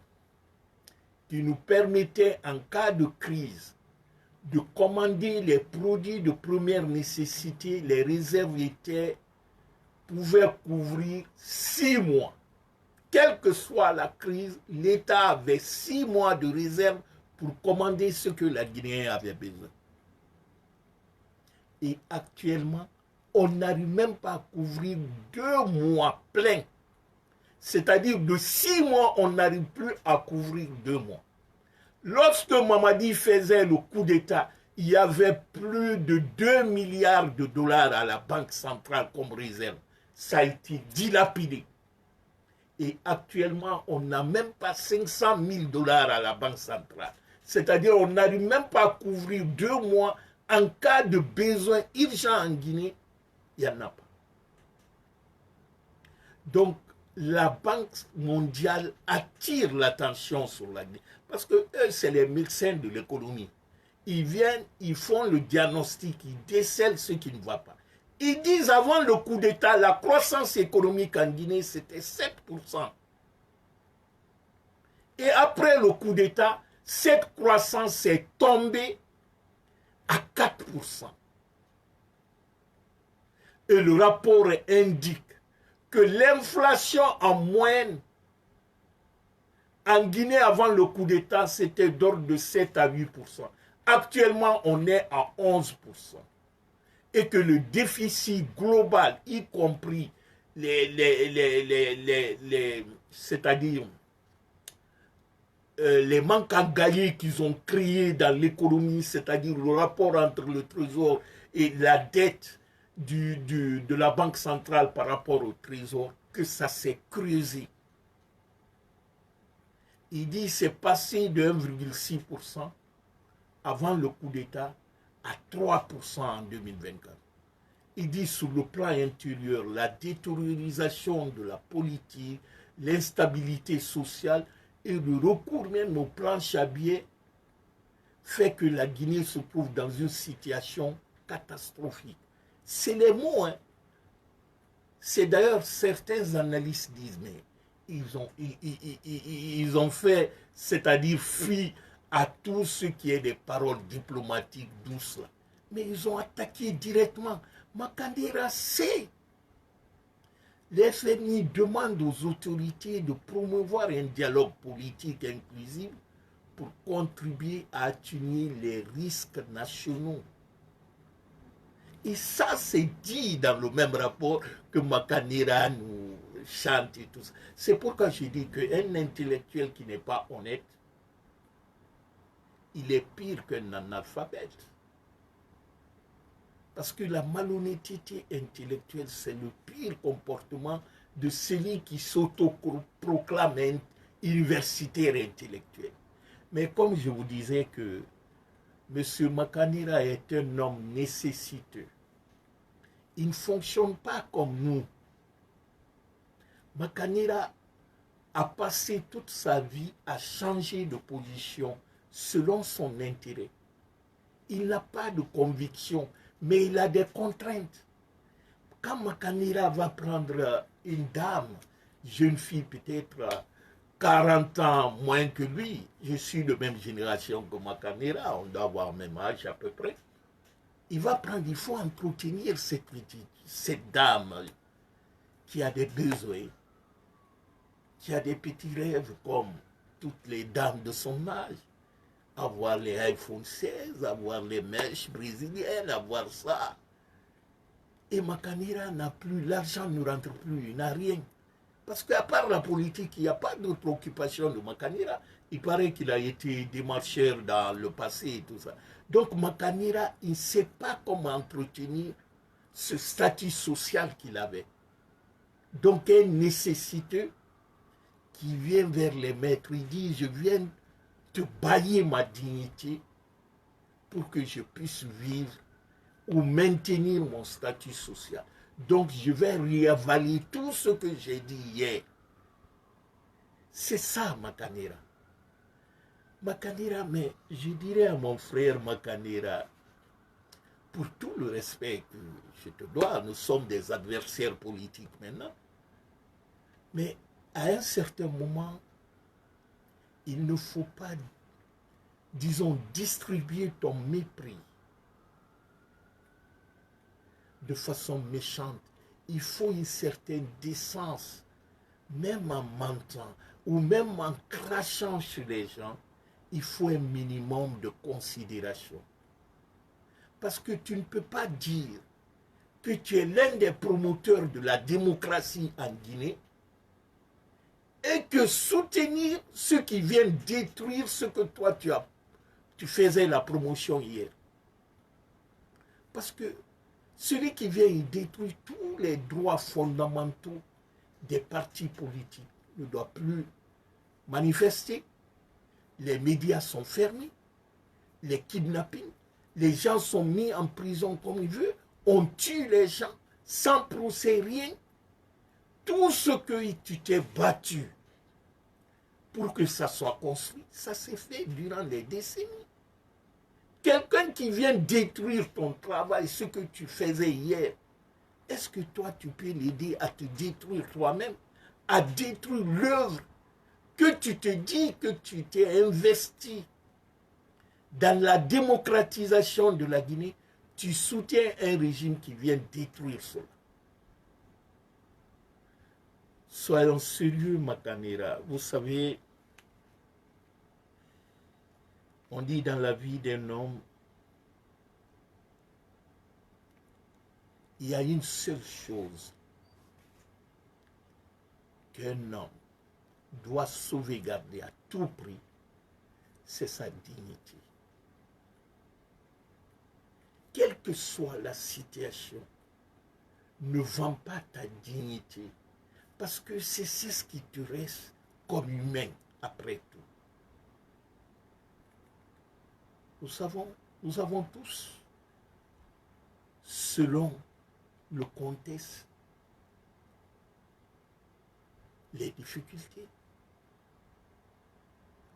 qui nous permettaient en cas de crise de commander les produits de première nécessité, les réserves pouvaient couvrir 6 mois. Quelle que soit la crise, l'État avait 6 mois de réserve pour commander ce que la Guinée avait besoin. Et actuellement, on n'arrive même pas à couvrir 2 mois pleins. C'est-à-dire de 6 mois, on n'arrive plus à couvrir 2 mois. Lorsque Mamadi faisait le coup d'État, il y avait plus de 2 milliards de dollars à la Banque centrale comme réserve. Ça a été dilapidé. Et actuellement, on n'a même pas 500 000 dollars à la Banque centrale. C'est-à-dire qu'on n'arrive même pas à couvrir 2 mois en cas de besoin urgent en Guinée. Il n'y en a pas. Donc, la Banque mondiale attire l'attention sur la Guinée. Parce que eux, c'est les médecins de l'économie. Ils viennent, ils font le diagnostic, ils décèlent ce qui ne va pas. Ils disent avant le coup d'État, la croissance économique en Guinée, c'était 7%. Et après le coup d'État, cette croissance est tombée à 4%. Et le rapport indique que l'inflation en moyenne en Guinée avant le coup d'État, c'était d'ordre de 7 à 8%. Actuellement, on est à 11%. Et que le déficit global, y compris c'est-à-dire les manques à gagner qu'ils ont créés dans l'économie, c'est-à-dire le rapport entre le trésor et la dette de la Banque centrale par rapport au trésor, que ça s'est creusé. Il dit que c'est passé de 1,6% avant le coup d'État à 3% en 2024. Il dit sur le plan intérieur, la détériorisation de la politique, l'instabilité sociale et le recours même au plan Chabier fait que la Guinée se trouve dans une situation catastrophique. C'est les mots, hein. C'est d'ailleurs certains analystes disent, mais ils ont fait, c'est-à-dire fi à tout ce qui est des paroles diplomatiques douces là. Mais ils ont attaqué directement. Makandera sait. Les FMI demandent aux autorités de promouvoir un dialogue politique inclusif pour contribuer à atténuer les risques nationaux. Et ça, c'est dit dans le même rapport que Makanera nous chante et tout ça. C'est pourquoi je dis qu'un intellectuel qui n'est pas honnête, il est pire qu'un analphabète. Parce que la malhonnêteté intellectuelle, c'est le pire comportement de celui qui s'autoproclame universitaire intellectuel. Mais comme je vous disais que M. Makanera est un homme nécessiteux, il ne fonctionne pas comme nous. Makanera a passé toute sa vie à changer de position selon son intérêt. Il n'a pas de conviction, mais il a des contraintes. Quand Makanera va prendre une dame, jeune fille peut-être 40 ans moins que lui, je suis de même génération que Makanera, on doit avoir le même âge à peu près, il faut entretenir cette dame qui a des besoins, qui a des petits rêves comme toutes les dames de son âge. Avoir les iPhone 16, avoir les mèches brésiliennes, avoir ça. Et Makanera n'a plus, l'argent ne rentre plus, il n'a rien. Parce qu'à part la politique, il n'y a pas d'autre occupation de Makanera. Il paraît qu'il a été démarcheur dans le passé et tout ça. Donc Makanera, il ne sait pas comment entretenir ce statut social qu'il avait. Donc un nécessiteux qui vient vers les maîtres, il dit, je viens te bailler ma dignité pour que je puisse vivre ou maintenir mon statut social. Donc je vais réavaler tout ce que j'ai dit hier. C'est ça, Makanera. Makanera, mais je dirais à mon frère Makanera, pour tout le respect que je te dois, nous sommes des adversaires politiques maintenant, mais à un certain moment, il ne faut pas, disons, distribuer ton mépris de façon méchante. Il faut une certaine décence, même en mentant ou même en crachant sur les gens, il faut un minimum de considération. Parce que tu ne peux pas dire que tu es l'un des promoteurs de la démocratie en Guinée et que soutenir ceux qui viennent détruire ce que toi tu faisais la promotion hier. Parce que celui qui vient y détruire tous les droits fondamentaux des partis politiques ne doit plus manifester, les médias sont fermés, les kidnappings, les gens sont mis en prison comme ils veulent, on tue les gens sans procès, rien. Tout ce que tu t'es battu pour que ça soit construit, ça s'est fait durant les décennies. Quelqu'un qui vient détruire ton travail, ce que tu faisais hier, est-ce que toi tu peux l'aider à te détruire toi-même, à détruire l'œuvre que tu te dis que tu t'es investi dans la démocratisation de la Guinée, tu soutiens un régime qui vient détruire cela. Soyons sérieux, Makanera. Vous savez, on dit dans la vie d'un homme, il y a une seule chose qu'un homme doit sauvegarder à tout prix, c'est sa dignité. Quelle que soit la situation, ne vends pas ta dignité, parce que c'est ce qui te reste comme humain après tout. Nous avons tous, selon le contexte, les difficultés.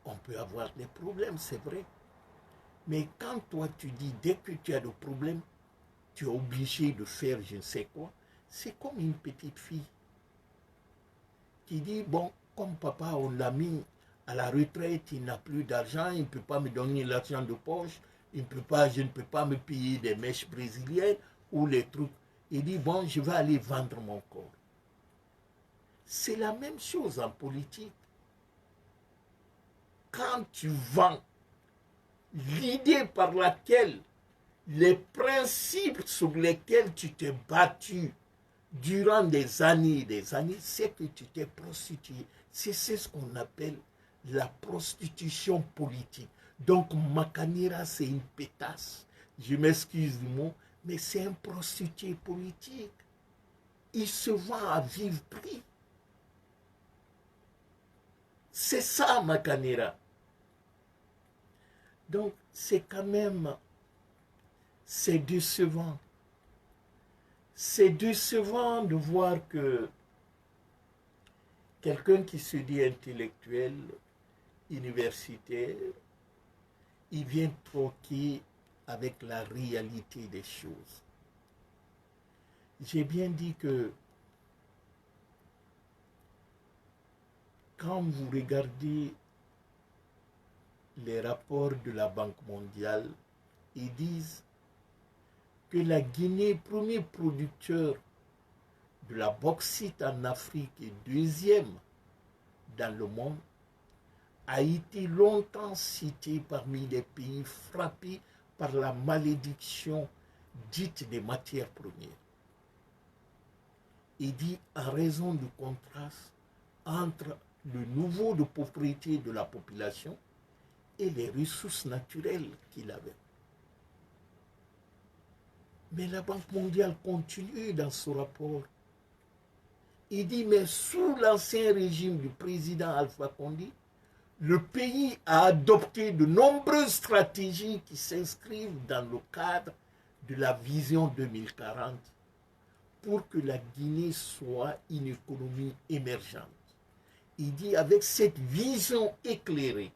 On peut avoir des problèmes, c'est vrai. Mais quand toi tu dis, dès que tu as des problèmes, tu es obligé de faire je ne sais quoi, c'est comme une petite fille qui dit, bon, comme papa, on l'a mis à la retraite, il n'a plus d'argent, il ne peut pas me donner l'argent de poche, je ne peux pas me payer des mèches brésiliennes ou les trucs. Il dit, bon, je vais aller vendre mon corps. C'est la même chose en politique. Quand tu vends l'idée par laquelle les principes sur lesquels tu t'es battu durant des années, c'est que tu t'es prostitué. C'est ce qu'on appelle la prostitution politique. Donc Makanera, c'est une pétasse. Je m'excuse du mot, mais c'est un prostitué politique. Il se vend à vive prix. C'est ça, Makanera. Donc, c'est quand même, c'est décevant. C'est décevant de voir que quelqu'un qui se dit intellectuel, universitaire, il vient troquer avec la réalité des choses. J'ai bien dit que quand vous regardez les rapports de la Banque mondiale, ils disent que la Guinée, premier producteur de la bauxite en Afrique et deuxième dans le monde, a été longtemps cité parmi les pays frappés par la malédiction dite des matières premières. Il dit en raison du contraste entre le niveau de pauvreté de la population et les ressources naturelles qu'il avait. Mais la Banque mondiale continue dans ce rapport. Il dit, mais sous l'ancien régime du président Alpha Condé, le pays a adopté de nombreuses stratégies qui s'inscrivent dans le cadre de la vision 2040 pour que la Guinée soit une économie émergente. Il dit, avec cette vision éclairée,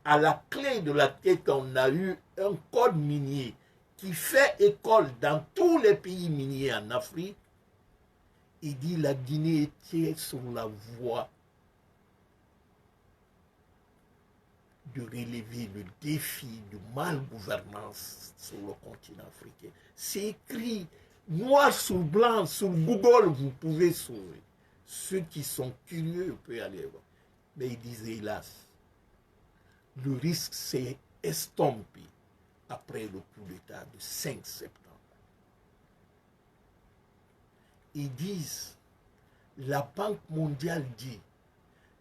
à la clé de laquelle on a eu un code minier qui fait école dans tous les pays miniers en Afrique, il dit la Guinée était sur la voie de relever le défi de mal-gouvernance sur le continent africain. C'est écrit noir sur blanc, sur Google, vous pouvez sauver. Ceux qui sont curieux peuvent aller voir. Mais il disait, hélas, le risque s'est estompé après le coup d'État de 5 septembre. Ils disent, la Banque mondiale dit,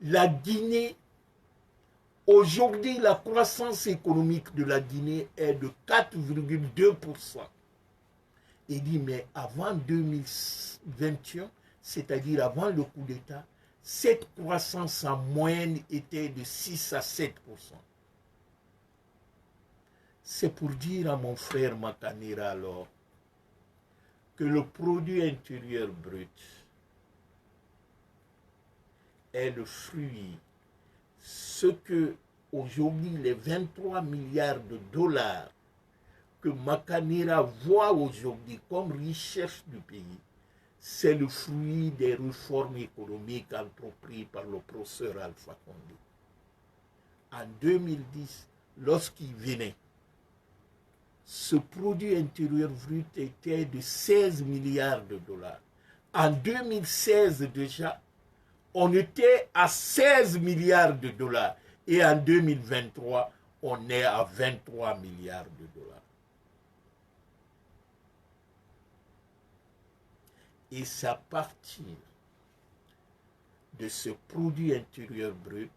la Guinée, aujourd'hui la croissance économique de la Guinée est de 4,2%. Il dit, mais avant 2021, c'est-à-dire avant le coup d'État, cette croissance en moyenne était de 6 à 7%. C'est pour dire à mon frère Makanera alors que le produit intérieur brut est le fruit, ce que aujourd'hui les 23 milliards de dollars que Makanera voit aujourd'hui comme richesse du pays, c'est le fruit des réformes économiques entreprises par le professeur Alpha Condé. En 2010, lorsqu'il venait, ce produit intérieur brut était de 16 milliards de dollars. En 2016 déjà, on était à 16 milliards de dollars. Et en 2023, on est à 23 milliards de dollars. Et c'est à partir de ce produit intérieur brut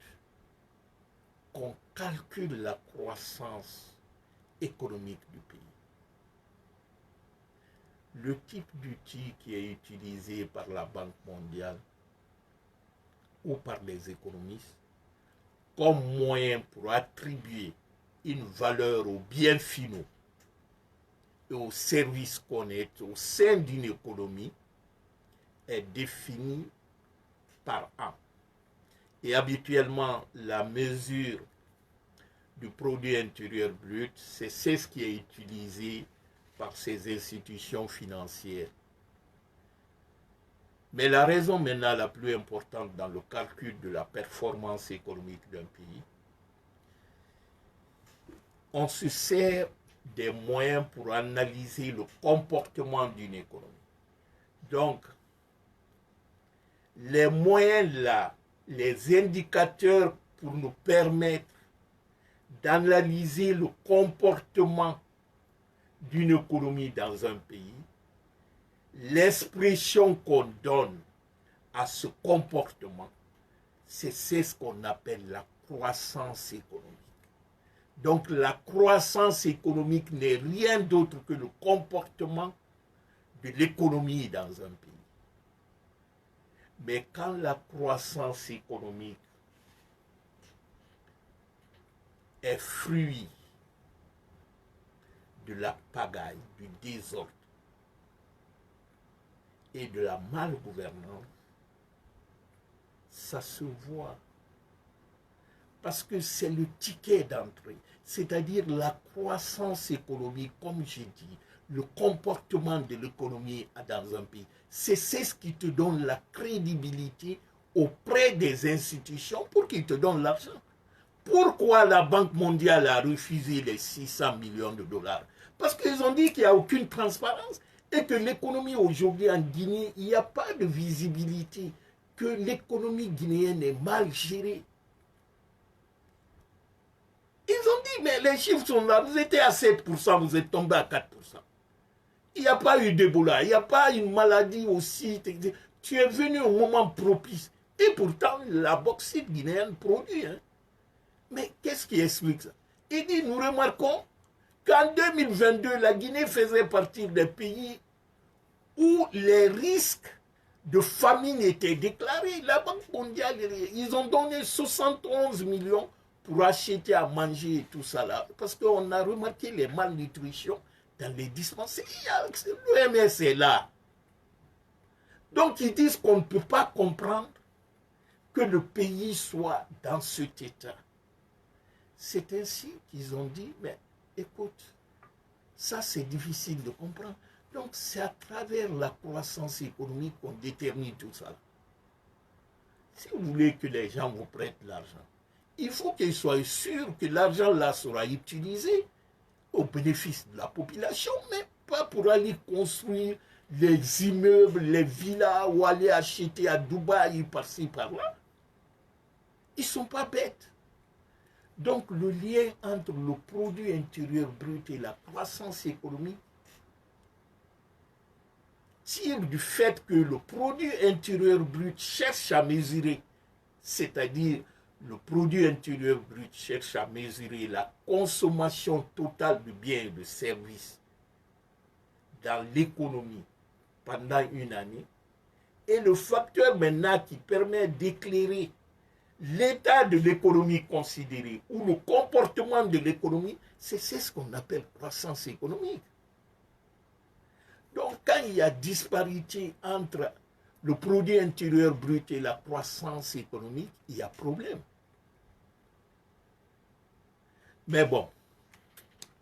qu'on calcule la croissance économique du pays. Le type d'outil qui est utilisé par la Banque mondiale ou par les économistes comme moyen pour attribuer une valeur aux biens finaux et aux services qu'on est au sein d'une économie est défini par an. Et habituellement, la mesure du produit intérieur brut, c'est ce qui est utilisé par ces institutions financières. Mais la raison maintenant la plus importante dans le calcul de la performance économique d'un pays, on se sert des moyens pour analyser le comportement d'une économie. Donc, les moyens là, les indicateurs pour nous permettre d'analyser le comportement d'une économie dans un pays, l'expression qu'on donne à ce comportement, c'est ce qu'on appelle la croissance économique. Donc la croissance économique n'est rien d'autre que le comportement de l'économie dans un pays. Mais quand la croissance économique est fruit de la pagaille, du désordre et de la malgouvernance, ça se voit. Parce que c'est le ticket d'entrée, c'est-à-dire la croissance économique, comme j'ai dit, le comportement de l'économie dans un pays. C'est ce qui te donne la crédibilité auprès des institutions pour qu'ils te donnent l'argent. Pourquoi la Banque mondiale a refusé les 600 millions de dollars? Parce qu'ils ont dit qu'il n'y a aucune transparence et que l'économie aujourd'hui en Guinée, il n'y a pas de visibilité, que l'économie guinéenne est mal gérée. Ils ont dit, mais les chiffres sont là, vous étiez à 7%, vous êtes tombé à 4%. Il n'y a pas eu d'Ebola, il n'y a pas une maladie aussi. Tu es venu au moment propice. Et pourtant, la bauxite guinéenne produit. Hein. Mais qu'est-ce qui explique ça? Il dit, nous remarquons qu'en 2022, la Guinée faisait partie des pays où les risques de famine était déclarée. La Banque mondiale, ils ont donné 71 millions pour acheter à manger et tout ça là. Parce qu'on a remarqué les malnutritions dans les dispensaires. L'OMS est là. Donc ils disent qu'on ne peut pas comprendre que le pays soit dans cet état. C'est ainsi qu'ils ont dit, mais écoute, ça c'est difficile de comprendre. Donc c'est à travers la croissance économique qu'on détermine tout ça. Si vous voulez que les gens vous prêtent l'argent, il faut qu'ils soient sûrs que l'argent là sera utilisé au bénéfice de la population, mais pas pour aller construire les immeubles, les villas ou aller acheter à Dubaï par-ci par-là. Ils ne sont pas bêtes. Donc le lien entre le produit intérieur brut et la croissance économique tire du fait que le produit intérieur brut cherche à mesurer, c'est-à-dire le produit intérieur brut cherche à mesurer la consommation totale de biens et de services dans l'économie pendant une année, et le facteur maintenant qui permet d'éclairer l'état de l'économie considéré ou le comportement de l'économie, c'est ce qu'on appelle croissance économique. Donc quand il y a disparité entre le produit intérieur brut et la croissance économique, il y a problème. Mais bon,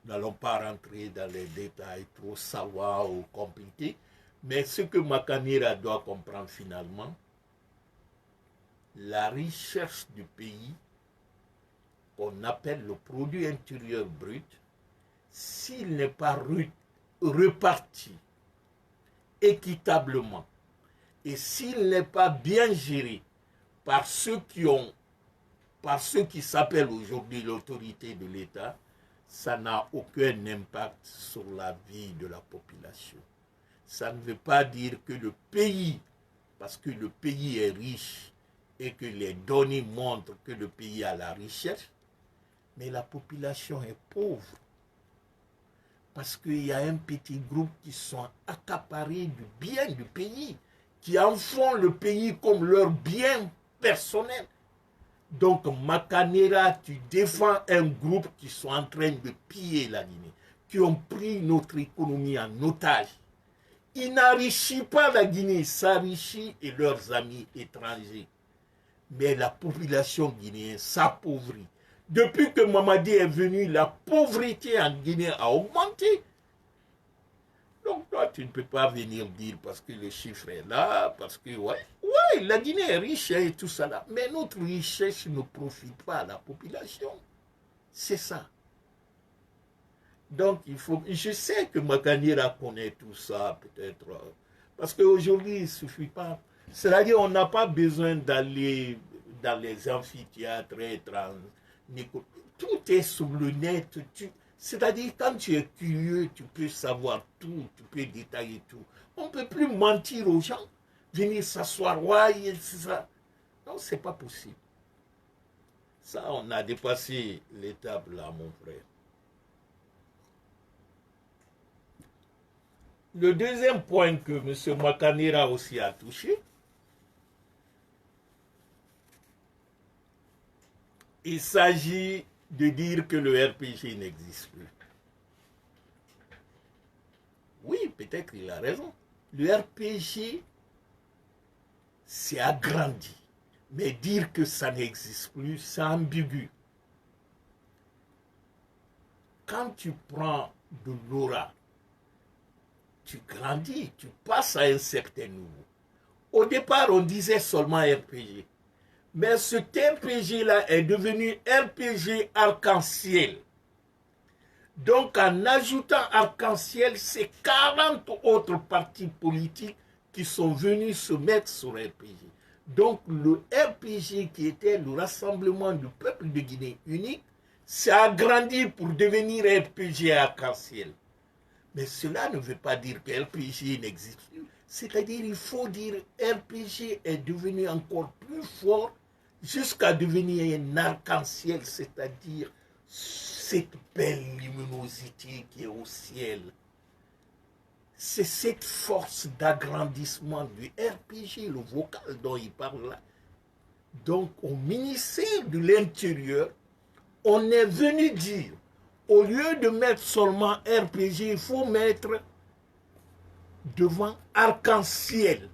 nous n'allons pas rentrer dans les détails trop savants ou compliqués, mais ce que Makanira doit comprendre finalement, la richesse du pays, qu'on appelle le produit intérieur brut, s'il n'est pas reparti équitablement et s'il n'est pas bien géré par ceux qui s'appellent aujourd'hui l'autorité de l'État, ça n'a aucun impact sur la vie de la population. Ça ne veut pas dire que le pays, parce que le pays est riche et que les données montrent que le pays a la richesse, mais la population est pauvre. Parce qu'il y a un petit groupe qui sont accaparés du bien du pays, qui en font le pays comme leur bien personnel. Donc, Makanera, tu défends un groupe qui sont en train de piller la Guinée, qui ont pris notre économie en otage. Ils n'enrichissent pas la Guinée, s'enrichissent et leurs amis étrangers. Mais la population guinéenne s'appauvrit. Depuis que Mamadi est venu, la pauvreté en Guinée a augmenté. Donc toi, tu ne peux pas venir dire parce que le chiffre est là, parce que, ouais, la Guinée est riche et tout ça là. Mais notre richesse ne profite pas à la population. C'est ça. Donc, il faut. Je sais que Makanira connaît tout ça, peut-être. Parce qu'aujourd'hui, il ne suffit pas. C'est-à-dire, on n'a pas besoin d'aller dans les amphithéâtres tout est sur le net. C'est-à-dire, quand tu es curieux, tu peux savoir tout, tu peux détailler tout. On ne peut plus mentir aux gens, venir s'asseoir, ouais, c'est ça. Non, ce n'est pas possible. Ça, on a dépassé l'étape là, mon frère. Le deuxième point que M. Makanera aussi a touché, il s'agit de dire que le RPG n'existe plus. Oui, peut-être il a raison. Le RPG s'est agrandi. Mais dire que ça n'existe plus, c'est ambigu. Quand tu prends de l'aura, tu grandis, tu passes à un certain niveau. Au départ, on disait seulement RPG. Mais cet RPG-là est devenu RPG arc-en-ciel. Donc, en ajoutant arc-en-ciel, c'est 40 autres partis politiques qui sont venus se mettre sur RPG. Donc, le RPG qui était le rassemblement du peuple de Guinée unique s'est agrandi pour devenir RPG arc-en-ciel. Mais cela ne veut pas dire que RPG n'existe plus. C'est-à-dire qu'il faut dire que RPG est devenu encore plus fort jusqu'à devenir un arc-en-ciel, c'est-à-dire cette belle luminosité qui est au ciel. C'est cette force d'agrandissement du RPG, le vocal dont il parle là. Donc, au ministère de l'Intérieur, on est venu dire, au lieu de mettre seulement RPG, il faut mettre devant arc-en-ciel.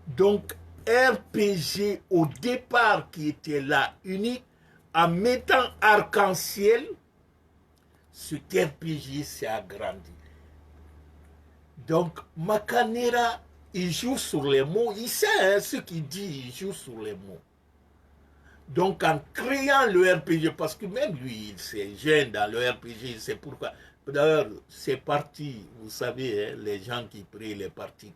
Donc, RPG au départ qui était là unique, en mettant arc-en-ciel, ce RPG s'est agrandi. Donc, Makanera, il joue sur les mots, il sait ce qu'il dit, il joue sur les mots. Donc, en créant le RPG, parce que même lui, il s'est gêné dans le RPG, c'est pourquoi. D'ailleurs, ces partis, vous savez, hein, les gens qui prennent les partis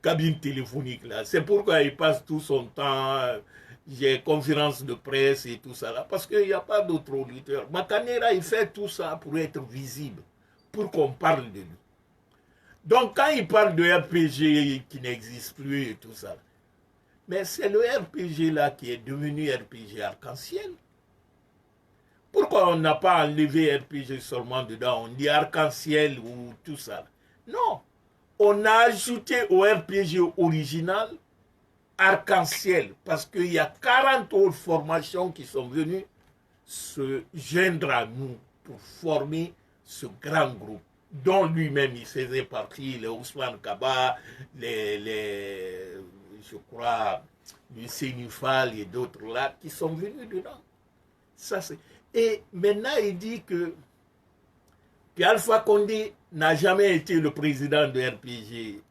cabine téléphonique, là, c'est pourquoi il passe tout son temps, j'ai conférence de presse et tout ça, là, parce qu'il n'y a pas d'autres auditeurs. Makanera, il fait tout ça pour être visible, pour qu'on parle de lui. Donc, quand il parle de RPG qui n'existe plus et tout ça, mais c'est le RPG là qui est devenu RPG arc-en-ciel. Pourquoi on n'a pas enlevé RPG seulement dedans? On dit arc-en-ciel ou tout ça. Non. On a ajouté au RPG original arc-en-ciel parce qu'il y a 40 autres formations qui sont venues se joindre à nous pour former ce grand groupe dont lui-même il faisait partie, les Ousmane Kaba, je crois, le Sénifal et d'autres là qui sont venus dedans. Ça, c'est... Et maintenant, il dit que Alpha Condé n'a jamais été le président de RPG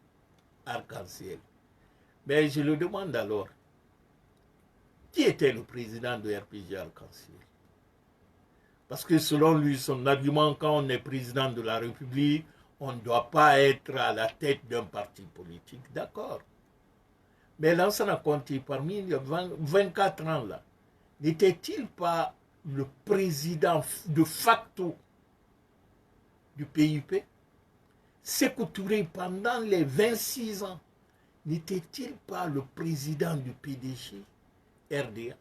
Arc-en-Ciel. Mais je le demande alors, qui était le président de RPG Arc-en-Ciel? Parce que selon lui, son argument, quand on est président de la République, on ne doit pas être à la tête d'un parti politique. D'accord. Mais Lansana Conté, parmi les 24 ans là, n'était-il pas le président de facto du PIP? Sékou Touré, pendant les 26 ans, n'était-il pas le président du PDG RDA?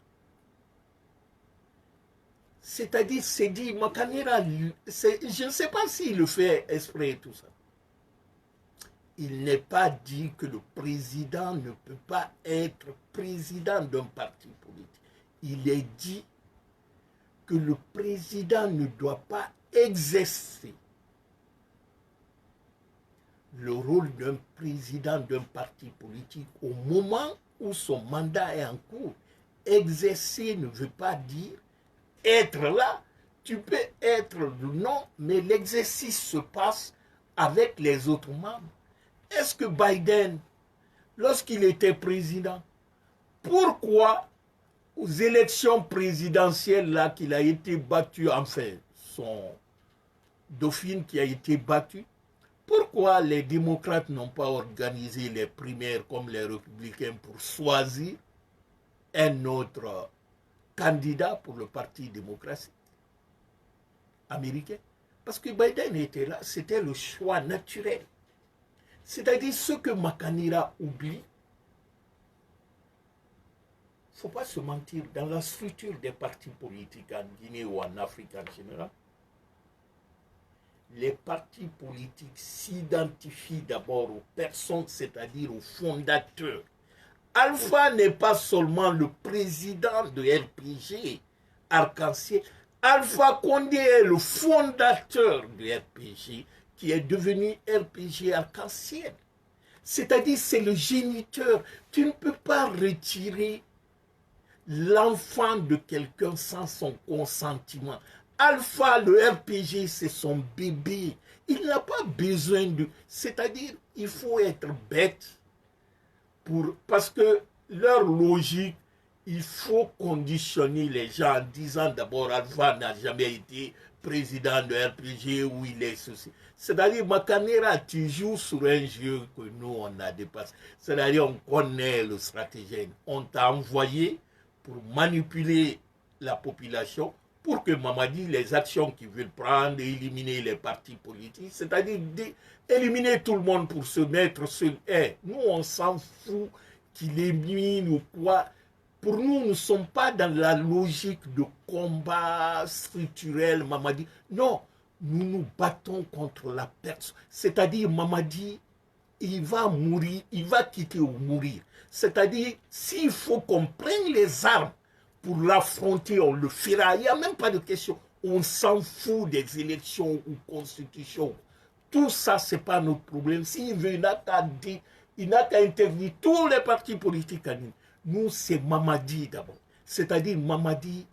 C'est-à-dire, c'est dit, Makanera, je ne sais pas s'il le fait exprès et tout ça. Il n'est pas dit que le président ne peut pas être président d'un parti politique. Il est dit que le président ne doit pas exercer le rôle d'un président d'un parti politique au moment où son mandat est en cours. Exercer ne veut pas dire être là. Tu peux être le nom, mais l'exercice se passe avec les autres membres. Est-ce que Biden, lorsqu'il était président, pourquoi aux élections présidentielles là qu'il a été battu, enfin son dauphine qui a été battu, pourquoi les démocrates n'ont pas organisé les primaires comme les républicains pour choisir un autre candidat pour le parti démocratique américain? Parce que Biden était là, c'était le choix naturel. C'est-à-dire ce que Makanera oublie, il ne faut pas se mentir, dans la structure des partis politiques en Guinée ou en Afrique en général, les partis politiques s'identifient d'abord aux personnes, c'est-à-dire aux fondateurs. Alpha n'est pas seulement le président de RPG Arc-en-Ciel. Alpha Condé est le fondateur de RPG qui est devenu RPG Arc-en-Ciel. C'est-à-dire c'est le géniteur. Tu ne peux pas retirer l'enfant de quelqu'un sans son consentement. Alpha, le RPG, c'est son bébé. Il n'a pas besoin de... C'est-à-dire, il faut être bête parce que leur logique, il faut conditionner les gens en disant d'abord Alpha n'a jamais été président de RPG ou il est ceci. C'est-à-dire, Makanera, tu joues sur un jeu que nous, on a dépassé. C'est-à-dire, on connaît le stratagème. On t'a envoyé pour manipuler la population, pour que Mamadi, les actions qu'ils veulent prendre, éliminer les partis politiques, c'est-à-dire éliminer tout le monde pour se mettre sur... nous, on s'en fout qu'il élimine ou quoi. Pour nous, nous ne sommes pas dans la logique de combat structurel, Mamadi. Non, nous nous battons contre la personne. C'est-à-dire, Mamadi, il va mourir, il va quitter ou mourir. C'est-à-dire, s'il faut qu'on prenne les armes pour l'affronter, on le fera. Il n'y a même pas de question. On s'en fout des élections ou constitutions. Tout ça, ce n'est pas notre problème. S'il veut, il n'a qu'à interdire tous les partis politiques à nous. Nous, c'est Mamadi d'abord. C'est-à-dire, Mamadi,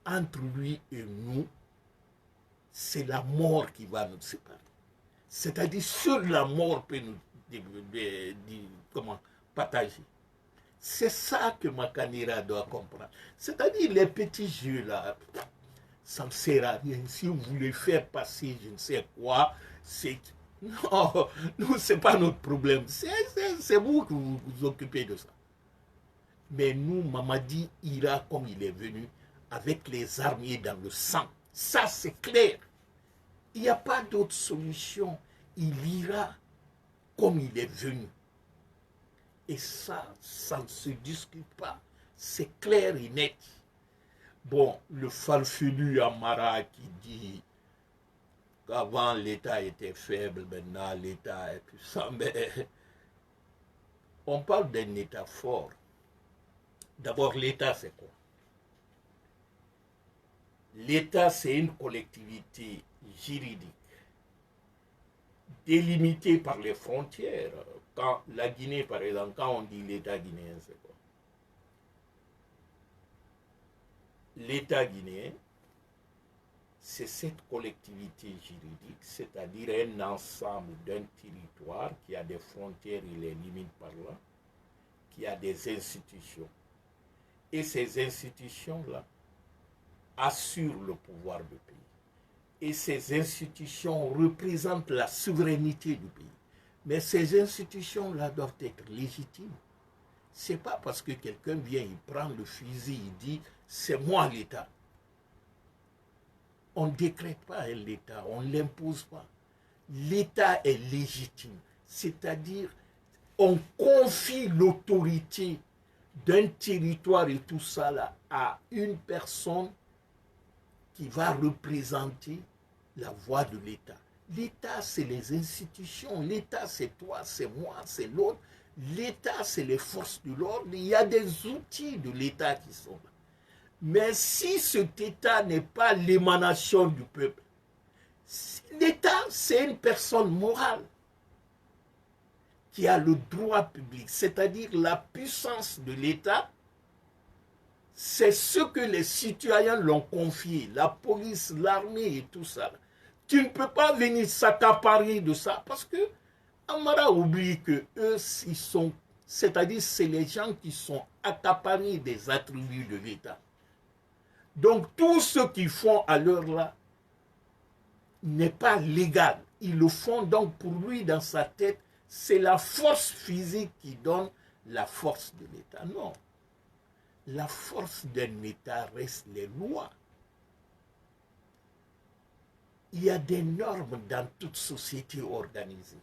entre lui et nous, c'est la mort qui va nous séparer. C'est-à-dire, seule la mort peut nous partager. C'est ça que Makanira doit comprendre. C'est-à-dire, les petits jeux là, ça ne sert à rien. Si vous voulez faire passer je ne sais quoi, c'est... Non, nous, ce n'est pas notre problème. C'est vous qui vous occupez de ça. Mais nous, Mamadi ira comme il est venu, avec les armées dans le sang. Ça, c'est clair. Il n'y a pas d'autre solution. Il ira comme il est venu. Et ça ne se discute pas. C'est clair et net. Bon, le farfelu Amara qui dit qu'avant l'État était faible, maintenant l'État est puissant. Mais on parle d'un État fort. D'abord, l'État, c'est quoi? L'État, c'est une collectivité juridique délimitée par les frontières. Quand la Guinée, par exemple, quand on dit l'État guinéen, c'est quoi? L'État guinéen, c'est cette collectivité juridique, c'est-à-dire un ensemble d'un territoire qui a des frontières et les limites par là, qui a des institutions. Et ces institutions-là assurent le pouvoir du pays. Et ces institutions représentent la souveraineté du pays. Mais ces institutions-là doivent être légitimes. Ce n'est pas parce que quelqu'un vient, il prend le fusil, il dit « c'est moi l'État ». On ne décrète pas l'État, on ne l'impose pas. L'État est légitime, c'est-à-dire on confie l'autorité d'un territoire et tout ça là à une personne qui va représenter la voix de l'État. L'État, c'est les institutions. L'État, c'est toi, c'est moi, c'est l'autre. L'État, c'est les forces de l'ordre. Il y a des outils de l'État qui sont là. Mais si cet État n'est pas l'émanation du peuple, l'État, c'est une personne morale qui a le droit public, c'est-à-dire la puissance de l'État, c'est ce que les citoyens l'ont confié, la police, l'armée et tout ça. Tu ne peux pas venir s'accaparer de ça parce que Amara oublie que eux, ils sont, c'est-à-dire c'est les gens qui sont accaparés des attributs de l'État. Donc tout ce qu'ils font à l'heure là n'est pas légal. Ils le font donc pour lui dans sa tête, c'est la force physique qui donne la force de l'État. Non. La force d'un État reste les lois. Il y a des normes dans toute société organisée.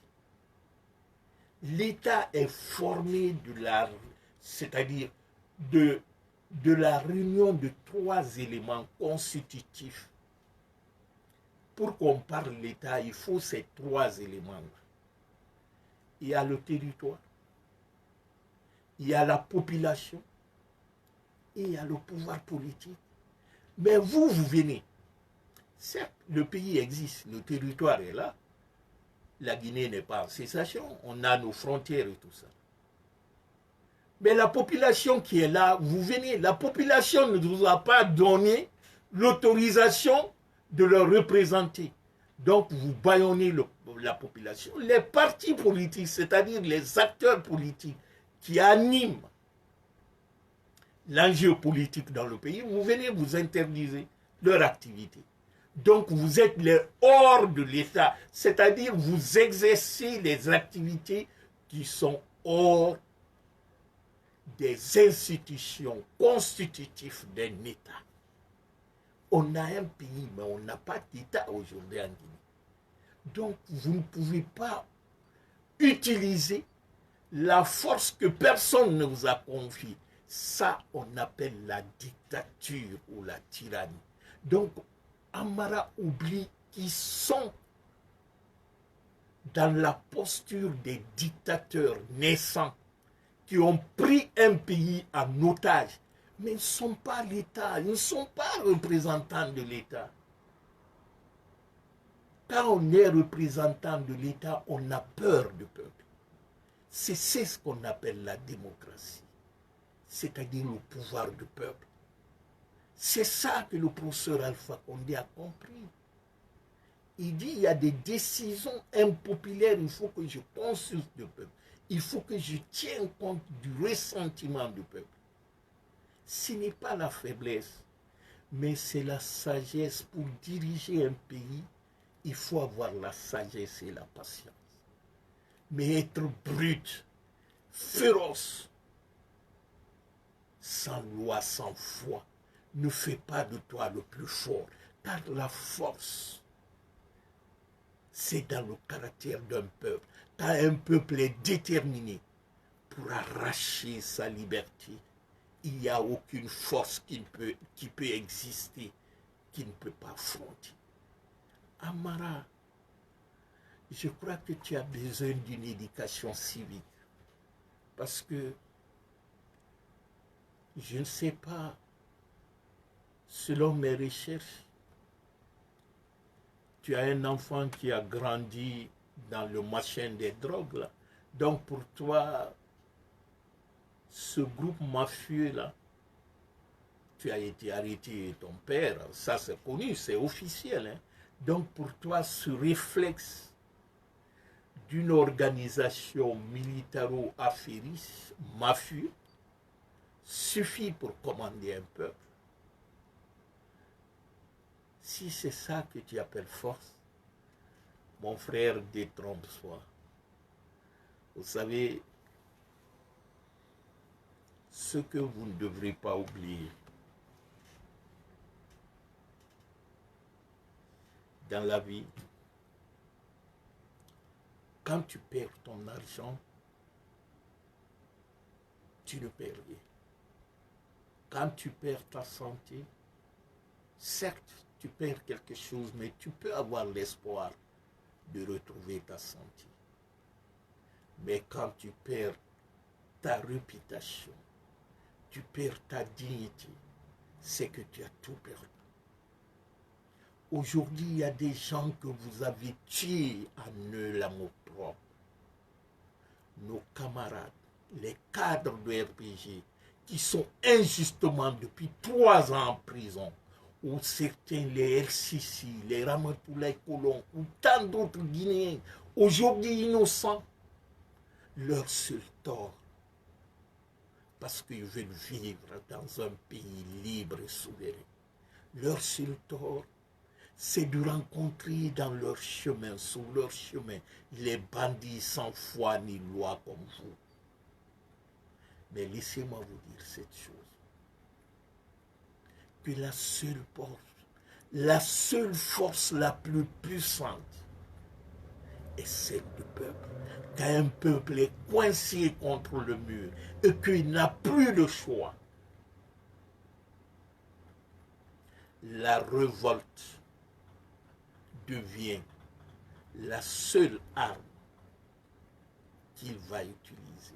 L'État est formé de la, c'est-à-dire de la réunion de trois éléments constitutifs. Pour qu'on parle de l'État, il faut ces trois éléments. Il y a le territoire, il y a la population, et il y a le pouvoir politique. Mais vous venez. Certes, le pays existe, le territoire est là. La Guinée n'est pas en cessation. On a nos frontières et tout ça. Mais la population qui est là, vous venez. La population ne vous a pas donné l'autorisation de le représenter. Donc, vous bâillonnez la population. Les partis politiques, c'est-à-dire les acteurs politiques qui animent l'enjeu politique dans le pays, vous venez vous interdisez leur activité. Donc vous êtes les hors de l'État, c'est-à-dire vous exercez les activités qui sont hors des institutions constitutives d'un État. On a un pays, mais on n'a pas d'État aujourd'hui en Guinée. Donc vous ne pouvez pas utiliser la force que personne ne vous a confiée. Ça, on appelle la dictature ou la tyrannie. Donc, Amara oublie qui sont dans la posture des dictateurs naissants, qui ont pris un pays en otage, mais ils ne sont pas l'État, ils ne sont pas représentants de l'État. Quand on est représentant de l'État, on a peur du peuple. C'est ce qu'on appelle la démocratie, c'est-à-dire le pouvoir du peuple. C'est ça que le professeur Alpha Condé a compris. Il dit, il y a des décisions impopulaires, il faut que je consulte le peuple. Il faut que je tienne compte du ressentiment du peuple. Ce n'est pas la faiblesse, mais c'est la sagesse. Pour diriger un pays, il faut avoir la sagesse et la patience. Mais être brut, féroce, sans loi, sans foi, ne fait pas de toi le plus fort. Car la force, c'est dans le caractère d'un peuple. Quand un peuple est déterminé pour arracher sa liberté, il n'y a aucune force qui peut exister, qui ne peut pas affronter. Amara, je crois que tu as besoin d'une éducation civique. Parce que, je ne sais pas, selon mes recherches, tu as un enfant qui a grandi dans le machin des drogues, là. Donc pour toi, ce groupe mafieux-là, tu as été arrêté, ton père, ça c'est connu, c'est officiel. Hein? Donc pour toi, ce réflexe d'une organisation militaro-affairiste, mafieux, suffit pour commander un peuple. Si c'est ça que tu appelles force, mon frère, détrompe-toi. Vous savez, ce que vous ne devrez pas oublier, dans la vie, quand tu perds ton argent, tu ne perds rien. Quand tu perds ta santé, certes, tu perds quelque chose, mais tu peux avoir l'espoir de retrouver ta santé. Mais quand tu perds ta réputation, tu perds ta dignité, c'est que tu as tout perdu. Aujourd'hui, il y a des gens que vous avez tués en eux l'amour propre. Nos camarades, les cadres de RPG, qui sont injustement depuis 3 ans en prison, ou certains, les RCC, les Ramatoulaye Colomb, ou tant d'autres Guinéens, aujourd'hui innocents, leur seul tort, parce qu'ils veulent vivre dans un pays libre et souverain, leur seul tort, c'est de rencontrer dans leur chemin, sur leur chemin, les bandits sans foi ni loi comme vous. Mais laissez-moi vous dire cette chose, que la seule force la plus puissante est celle du peuple. Quand un peuple est coincé contre le mur et qu'il n'a plus de choix, la révolte devient la seule arme qu'il va utiliser.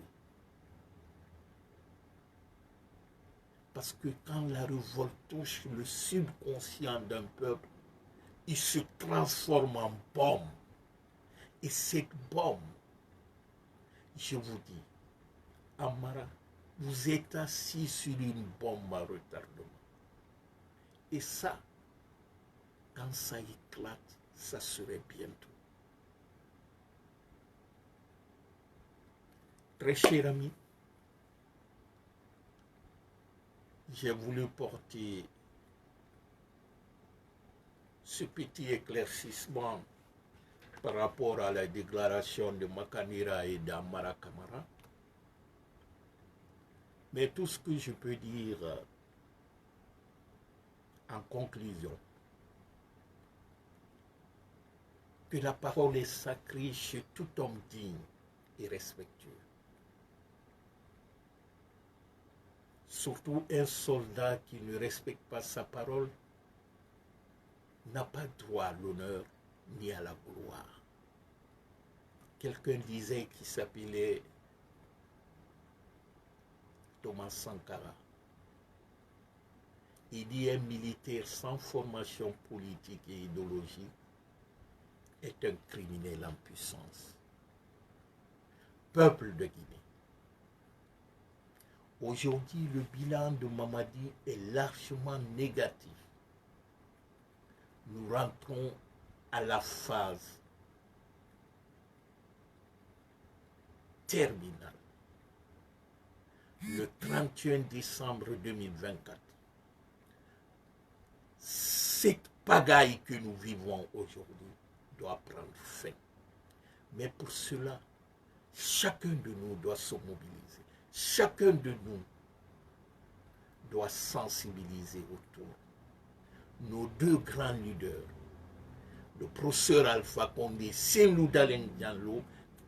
Parce que quand la révolte touche le subconscient d'un peuple, il se transforme en bombe. Et cette bombe, je vous dis, Amara, vous êtes assis sur une bombe à retardement. Et ça, quand ça éclate, ça serait bientôt. Très cher ami, j'ai voulu porter ce petit éclaircissement par rapport à la déclaration de Makanira et d'Amara Kamara. Mais tout ce que je peux dire en conclusion, que la parole est sacrée chez tout homme digne et respectueux. Surtout un soldat qui ne respecte pas sa parole n'a pas droit à l'honneur ni à la gloire. Quelqu'un disait qu'il s'appelait Thomas Sankara. Il dit un militaire sans formation politique et idéologique est un criminel en puissance. Peuple de Guinée. Aujourd'hui, le bilan de Mamadi est largement négatif. Nous rentrons à la phase terminale. Le 31 décembre 2024, cette pagaille que nous vivons aujourd'hui doit prendre fin. Mais pour cela, chacun de nous doit se mobiliser. Chacun de nous doit sensibiliser autour. Nos deux grands leaders, le professeur Alpha Condé, Cellou Dalein Diallo,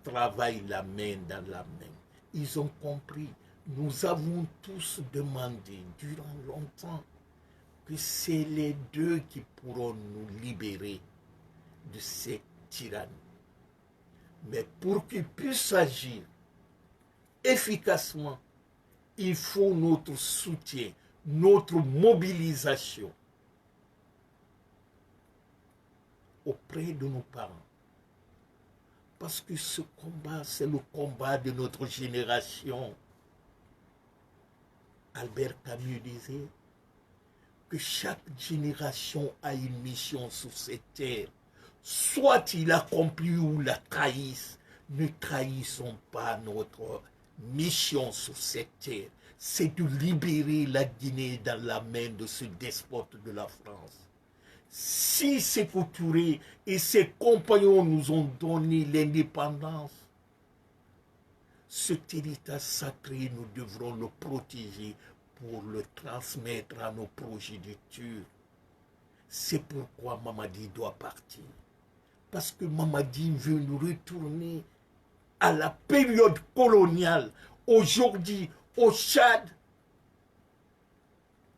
travaillent la main dans la main. Ils ont compris. Nous avons tous demandé durant longtemps que c'est les deux qui pourront nous libérer de cette tyrannie. Mais pour qu'ils puissent agir efficacement, il faut notre soutien, notre mobilisation auprès de nos parents. Parce que ce combat, c'est le combat de notre génération. Albert Camus disait que chaque génération a une mission sur cette terre. Soit il accomplit ou la trahisse. Ne trahissons pas notre mission sur cette terre. C'est de libérer la Guinée dans la main de ce despote de la France. Si Sékou Touré et ses compagnons nous ont donné l'indépendance, cet héritage sacré, nous devrons le protéger pour le transmettre à nos progénitures. C'est pourquoi Mamadi doit partir. Parce que Mamadi veut nous retourner à la période coloniale. Aujourd'hui, au Tchad,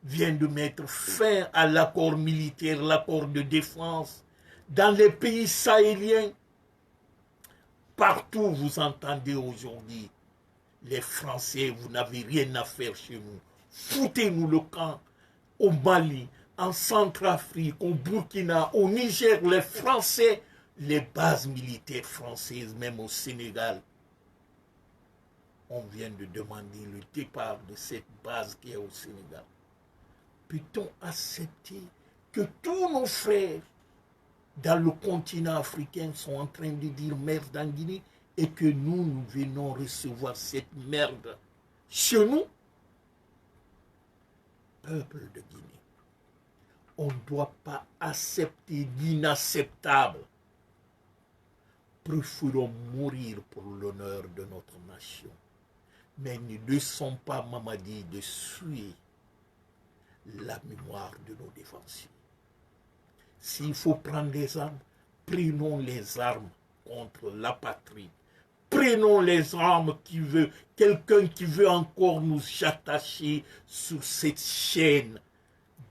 vient de mettre fin à l'accord militaire, l'accord de défense. Dans les pays sahéliens, partout vous entendez aujourd'hui, les Français, vous n'avez rien à faire chez nous. Foutez-nous le camp. Au Mali, en Centrafrique, au Burkina, au Niger, les Français, les bases militaires françaises, même au Sénégal. On vient de demander le départ de cette base qui est au Sénégal. Peut-on accepter que tous nos frères dans le continent africain sont en train de dire merde en Guinée et que nous venons recevoir cette merde chez nous? Peuple de Guinée, on ne doit pas accepter l'inacceptable. Préférons mourir pour l'honneur de notre nation. Mais ne laissons pas Mamadi de suer la mémoire de nos défenseurs. S'il faut prendre des armes, prenons les armes contre la patrie. Prenons les armes quelqu'un qui veut encore nous attacher sur cette chaîne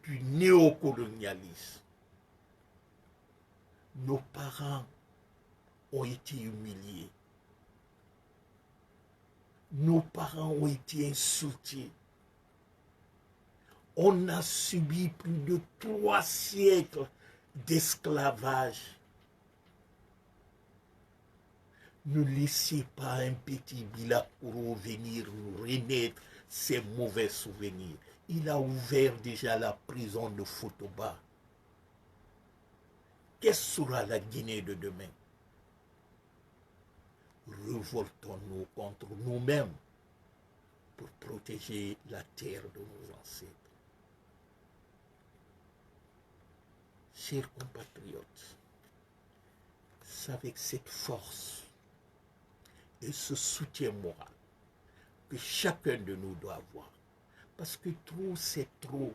du néocolonialisme. Nos parents ont été humiliés. Nos parents ont été insultés. On a subi plus de 3 siècles d'esclavage. Ne laissez pas un petit Bilakoro venir nous renaître ces mauvais souvenirs. Il a ouvert déjà la prison de Fotoba. Quelle sera la Guinée de demain? Révoltons-nous contre nous-mêmes pour protéger la terre de nos ancêtres. Chers compatriotes, c'est avec cette force et ce soutien moral que chacun de nous doit avoir. Parce que trop, c'est trop.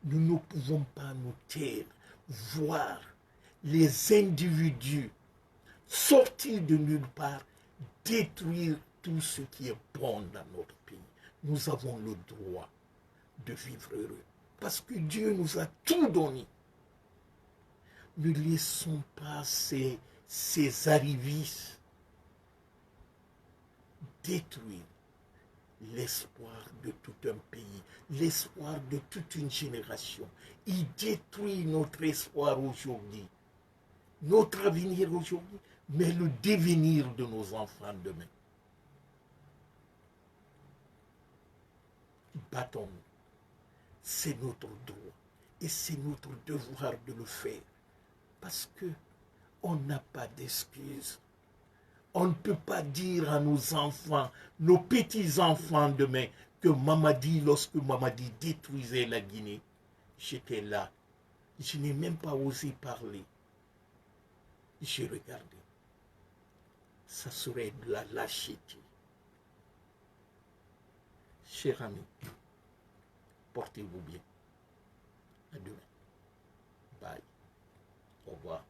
Nous ne pouvons pas nous taire, voir les individus sortir de nulle part, détruire tout ce qui est bon dans notre pays. Nous avons le droit de vivre heureux. Parce que Dieu nous a tout donné. Ne laissons pas ces arrivistes détruire l'espoir de tout un pays, l'espoir de toute une génération. Il détruit notre espoir aujourd'hui, notre avenir aujourd'hui, mais le devenir de nos enfants demain. Battons-nous. C'est notre droit et c'est notre devoir de le faire. Parce que on n'a pas d'excuses. On ne peut pas dire à nos enfants, nos petits-enfants demain, que Mamadi, lorsque Mamadi détruisait la Guinée, j'étais là. Je n'ai même pas osé parler. J'ai regardé. Ça serait de la lâcheté. Chers amis, portez-vous bien. À demain. Bye. Au revoir.